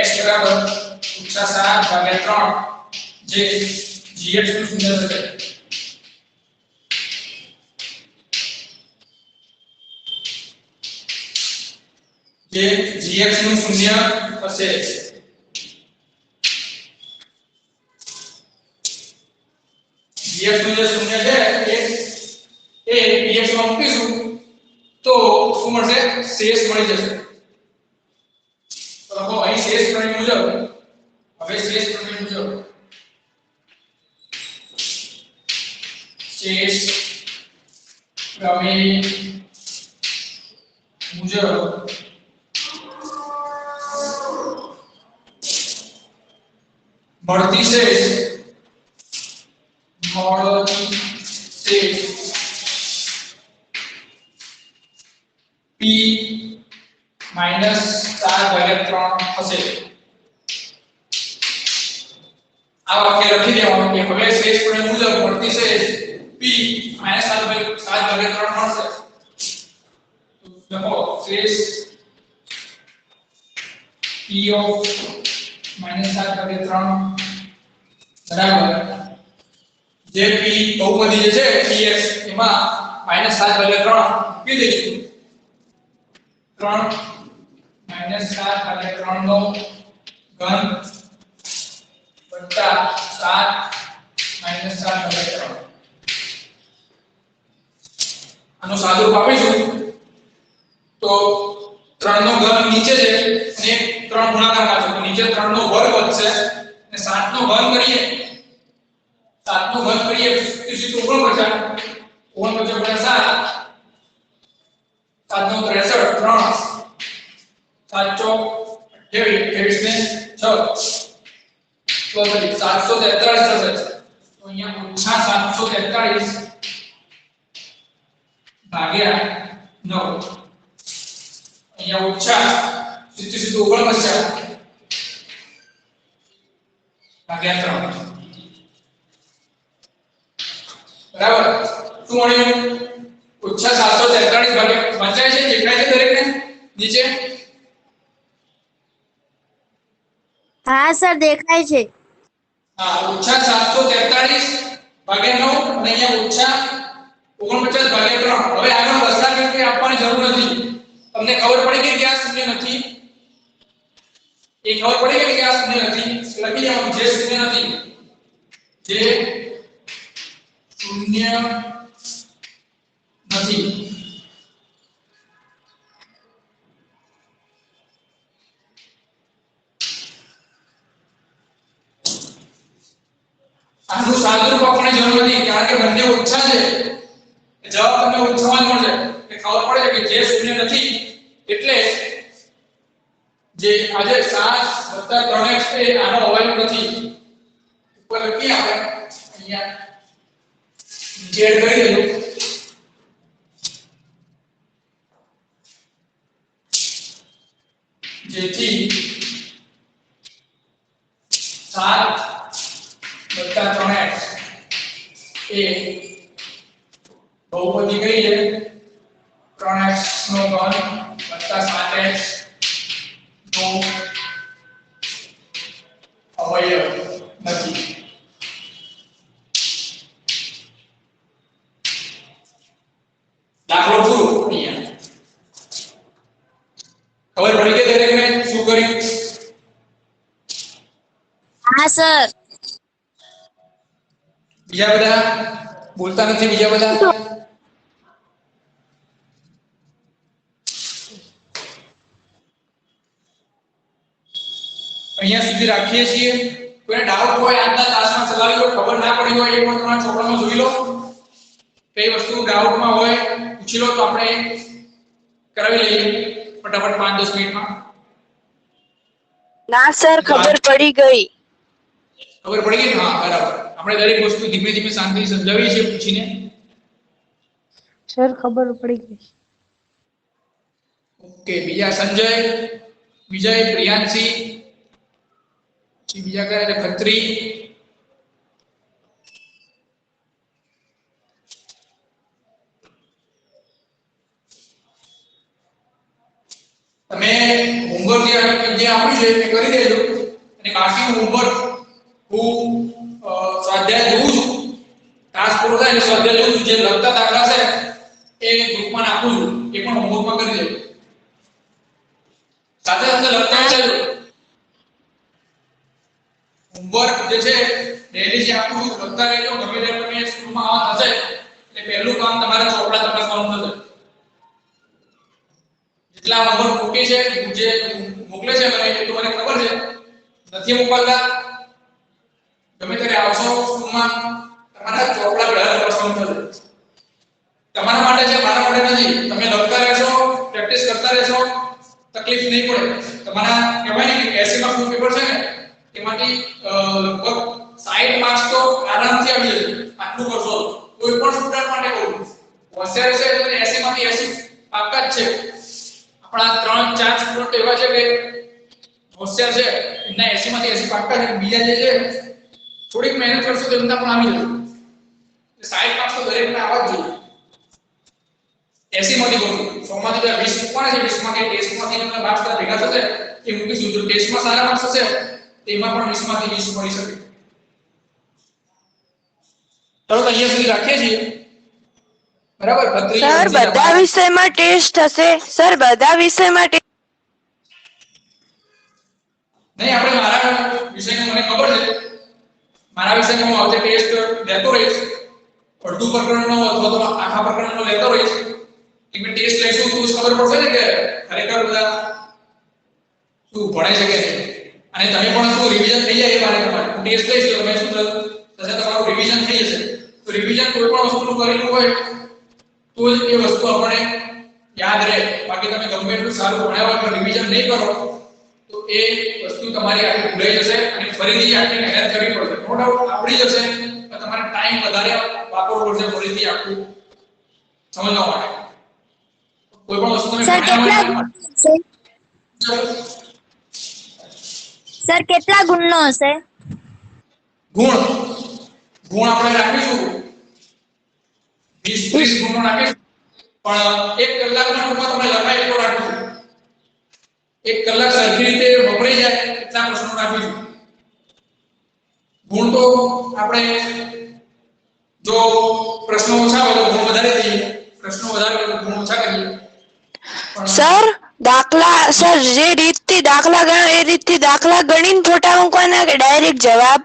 x = -7/3 જે gx નું શૂન્ય થશે જે gx નું શૂન્ય હશે gx નું જે શૂન્ય છે એ px માં મૂકીશું તો શું મળશે શેષ મળી જશે તો લખો અહીં શેષ પ્રમેય મુજબ હવે શેષ પ્રમેય મુજબ શેષ પ્રમેય મુજબ મળતી શેષ p - 4/3 હશે આ વાક્ય લખી દેવાનું કે હવે શેષ પ્રમેય મુજબ મળતી શેષ p - 7/3 મળશે તો લખો શેષ p of -7/3 બરાબર જે p બહુપદી જે છે px એમાં -7/3 મૂકી દઈશું 3 -7/3 નો ઘન વત્તા 7 -7/3 આનો સાદુરૂપ આપીશું તો 3 નો ઘન નીચે છે અને 3 ગુણાકારમાં છે તો નીચે 3 નો વર્ગ વધશે અને 7 નો ઘન કરીએ 7 નો ઘન કરીએ તો શું 49 49 7 7 નો 63 3 7 ચોક 28 ને 6 તો 743 થશે તો અહીંયા ઓછા 743 ભાગ્યા 9 અહીંયા ઓછા 49 ભાગ્યા 3 બરાબર શું મળ્યું ઓછા 743 ભાગ્યા વંચાય છે દેખાય છે દરેકને નીચે હા સર દેખાય છે હા ઓછા 743 ભાગ્યા 9 અને અહીંયા ઓછા 49 ભાગ્યા 3 હવે આગળ દશાંશ કે આપવાની જરૂર નથી તમને ખબર પડી ગઈ કે આ શૂન્ય નથી એ ખબર પડી ગઈ કે આ શૂન્ય નથી લખી દેવાનું જે શૂન્ય નથી જે શૂન્ય નથી આનું સાદુરૂપ આપણે જરૂર નથી કારણ કે બંને ઓછા છે જવાબ તમને ઓછામાં જ મળશે કે ખબર પડે કે જે શૂન્ય નથી એટલે જે આજે 7 + 3x એ આનો અવયવ નથી ઉપર લખી આપણે અહીંયા એડ કરી દેજો જેથી 7 + 3x એ બહુપદી કઈ છે 3x નો ઘન + 7x નો અવયવ નથી દાખલો પૂરો અહીંયા ખબર પડી કે દરેકને શું કર્યું હા સર બીજા બધા બોલતા નથી બીજા બધા અહીંયા સુધી રાખીએ છીએ કોઈને ડાઉટ હોય આજના ક્લાસમાં ચલાવી લો ખબર ના પડી હોય એક વાર તમારા છોકરામાં જોઈ લો કઈ વસ્તુ ડાઉટમાં હોય પૂછી લો તો આપણે કરાવી લઈએ ફટાફટ 5-10 મિનિટમાં ના સર ખબર પડી ગઈ ખબર પડી ગઈ ને હા બરાબર આપણે દરેક વસ્તુ ધીમે ધીમે શાંતિથી સમજાવીએ છીએ પૂછીને સર ખબર પડી ગઈ ઓકે બીજા સંજય વિજય પ્રિયાંશી બીજા કયા છે ખત્રી તમે હોમવર્ક જે આપ્યું છે એ કરી દેજો અને બાકીનું હોમવર્ક હું સ્વાધ્યાય જોઉં છું ટાસ્ક પૂરો થાય એટલે સ્વાધ્યાય જોઉં છું જે લખતા દાખલા છે એ ગ્રુપમાં નાખું છું એ પણ હોમવર્કમાં કરી દેજો સાથે સાથે લખતા જજો હોમવર્ક જે છે ડેઈલી જે આપું છું લખતા રહેજો ગમે ત્યારે તમે સ્કૂલમાં આવવા થશે એટલે પહેલું કામ તમારે ચોપડા તપાસવાનું થશે જેટલા હોમવર્ક મૂકી છે જે મોકલે છે મને એ તો મને ખબર છે નથી મોકલતા ગમે ત્યારે આવશો સ્કૂલમાં તમારા ચોપડા પહેલા તપાસવાનું થશે તમારા માટે છે મારા માટે નથી તમે લખતા રહેશો પ્રેક્ટિસ કરતા રહેશો તકલીફ નહીં પડે તમારા કહેવાય ને કે 80 માર્કનું પેપર છે ને એમાંથી લગભગ 60 માર્ક્સ તો આરામથી આવી જશે આટલું કરશો કોઈ પણ સ્ટુડન્ટ માટે કહું હોશિયાર છે એટલે 80 માંથી 80 પાક્કા જ છે આપણા 3-4 સ્ટુડન્ટ એવા છે કે હોશિયાર છે એમના 80 માંથી 80 પાક્કા છે બીજા જે છે થોડીક મહેનત કરશો તો એમના પણ આવી જશે 60 માર્ક્સ તો દરેકને આવવા જ જોઈએ 80 માંથી કહું 100 માંથી 20 મૂકવાના છે 20 માંથી ટેસ્ટમાંથી તમને માર્ક્સ ભેગા થશે એ મૂકીશું જો ટેસ્ટમાં સારા માર્ક્સ હશે તેમાં પણ 20 માંથી 20 મળી શકે ચલો તો અહીંયા સુધી રાખીએ છીએ બરાબર સર બધા વિષયમાં ટેસ્ટ હશે સર બધા વિષયમાં નહીં આપણે મારા વિષયનું મને ખબર છે મારા વિષયનો હું આવતે ટેસ્ટ લેતો રહીશ અડધું પ્રકરણનો અથવા તો આખા પ્રકરણનો લેતો રહીશ એક ટેસ્ટ લઈશું તો ખબર પડશે ને કે ખરેખર બધા શું ભણે છે કે નહીં અને તમે પણ શું રિવિઝન થઈ જાય એ વારે તમારે હું ટેસ્ટ લઈશ તો તમે શું થશે તમારું રિવિઝન થઈ જશે તો રિવિઝન કોઈ પણ વસ્તુનું કરેલું હોય તો જ એ વસ્તુ આપણે યાદ રહે બાકી તમે ગમે એટલું સારું ભણ્યા હોય પણ રિવિઝન નહીં કરો તો એ વસ્તુ તમારી આખી ભૂલાઈ જશે અને ફરીથી આખી મહેનત કરવી પડશે નો ડાઉટ આવડી જશે પણ તમારે ટાઈમ વધારે વાપરવો પડશે ફરીથી આખું સમજવા માટે કોઈ પણ વસ્તુ તમે સર કેટલા સર કેટલા ગુણનો હશે ગુણ ગુણ આપણે રાખીશું 20-30 ગુણનો રાખીશું પણ 1 કલાકના ટૂંકમાં તમે લખાય એટલો રાખીશું 1 કલાક સરખી રીતે વપરાઈ જાય એટલા પ્રશ્નો રાખીશું ગુણ તો આપણે જો પ્રશ્નો ઓછા હોય તો ગુણ વધારે દઈએ પ્રશ્નો વધારે હોય તો ગુણ ઓછા કરીએ સર દાખલા સર જે રીતથી દાખલા ગણો એ રીતથી દાખલા ગણીને ફોટા મૂકવાના કે ડાયરેક્ટ જવાબ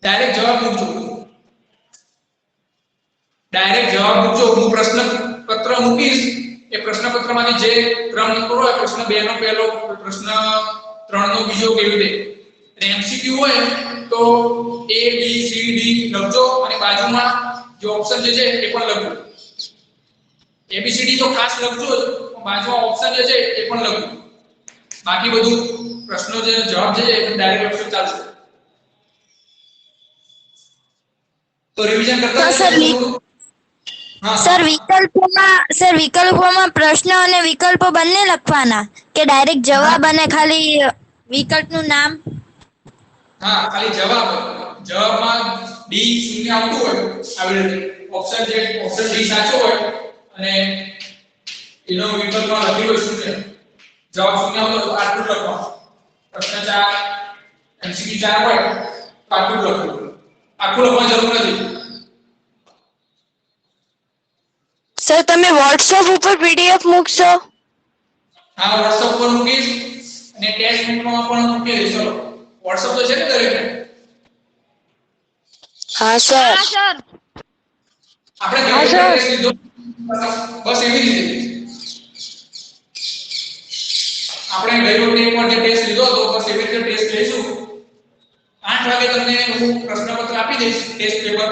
ડાયરેક્ટ જવાબ મૂકજો ડાયરેક્ટ જવાબ મૂકજો હું પ્રશ્ન પત્ર મૂકીશ એ પ્રશ્ન પત્રમાંથી જે ક્રમ નંબર હોય પ્રશ્ન 2 નો પહેલો પ્રશ્ન 3 નો બીજો કેવી રીતે અને એમસીક્યુ હોય તો A B C D લખજો અને બાજુમાં જે ઓપ્શન છે એ પણ લખજો ABCD તો ખાસ લખજો જ બાજુમાં ઓપ્શન છે એ પણ લખજો બાકી બધું પ્રશ્નો જે જવાબ છે એ ડાયરેક્ટ લખશો ચાલશે તો રિવિઝન કરતા સર વિકલ્પોમાં પ્રશ્ન અને વિકલ્પો બંને લખવાના કે ડાયરેક્ટ જવાબ અને ખાલી વિકલ્પનું નામ હા ખાલી જવાબમાં D શૂન્ય આવતું હોય આવી રીતે ઓપ્શન D સાચો હોય અને એનો વિકલ્પમાં લખેલો શૂન્ય જવાબ શૂન્ય આવતો તો આટલું લખવાનું પ્રશ્ન 4 MCQ 4 હોય તો આટલું લખવાનું આખું લખવાની જરૂર નથી સર તમે વોટ્સએપ ઉપર પીડીએફ મૂકશો હા WhatsApp પર મૂકીશ અને ટેક્સ્ટ બુકમાં પણ મૂકી દઈશ ચલો WhatsApp તો છે ને દરેકને હા સર આપણે ટેક્સ્ટ લીધો બસ એવી રીતે આપણે ગઈ વખતે એકવાર જે ટેસ્ટ લીધો હતો બસ એવી રીતે ટેસ્ટ લઈશું 8 વાગે તમને હું પ્રશ્નપત્ર આપી દઈશ ટેસ્ટ પેપર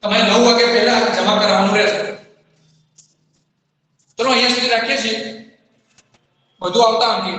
તમારે 9 વાગે પહેલા જમા કરાવવાનું રહેશે ચલો અહીંયા સુધી રાખીએ છીએ બધું આવતા અંકે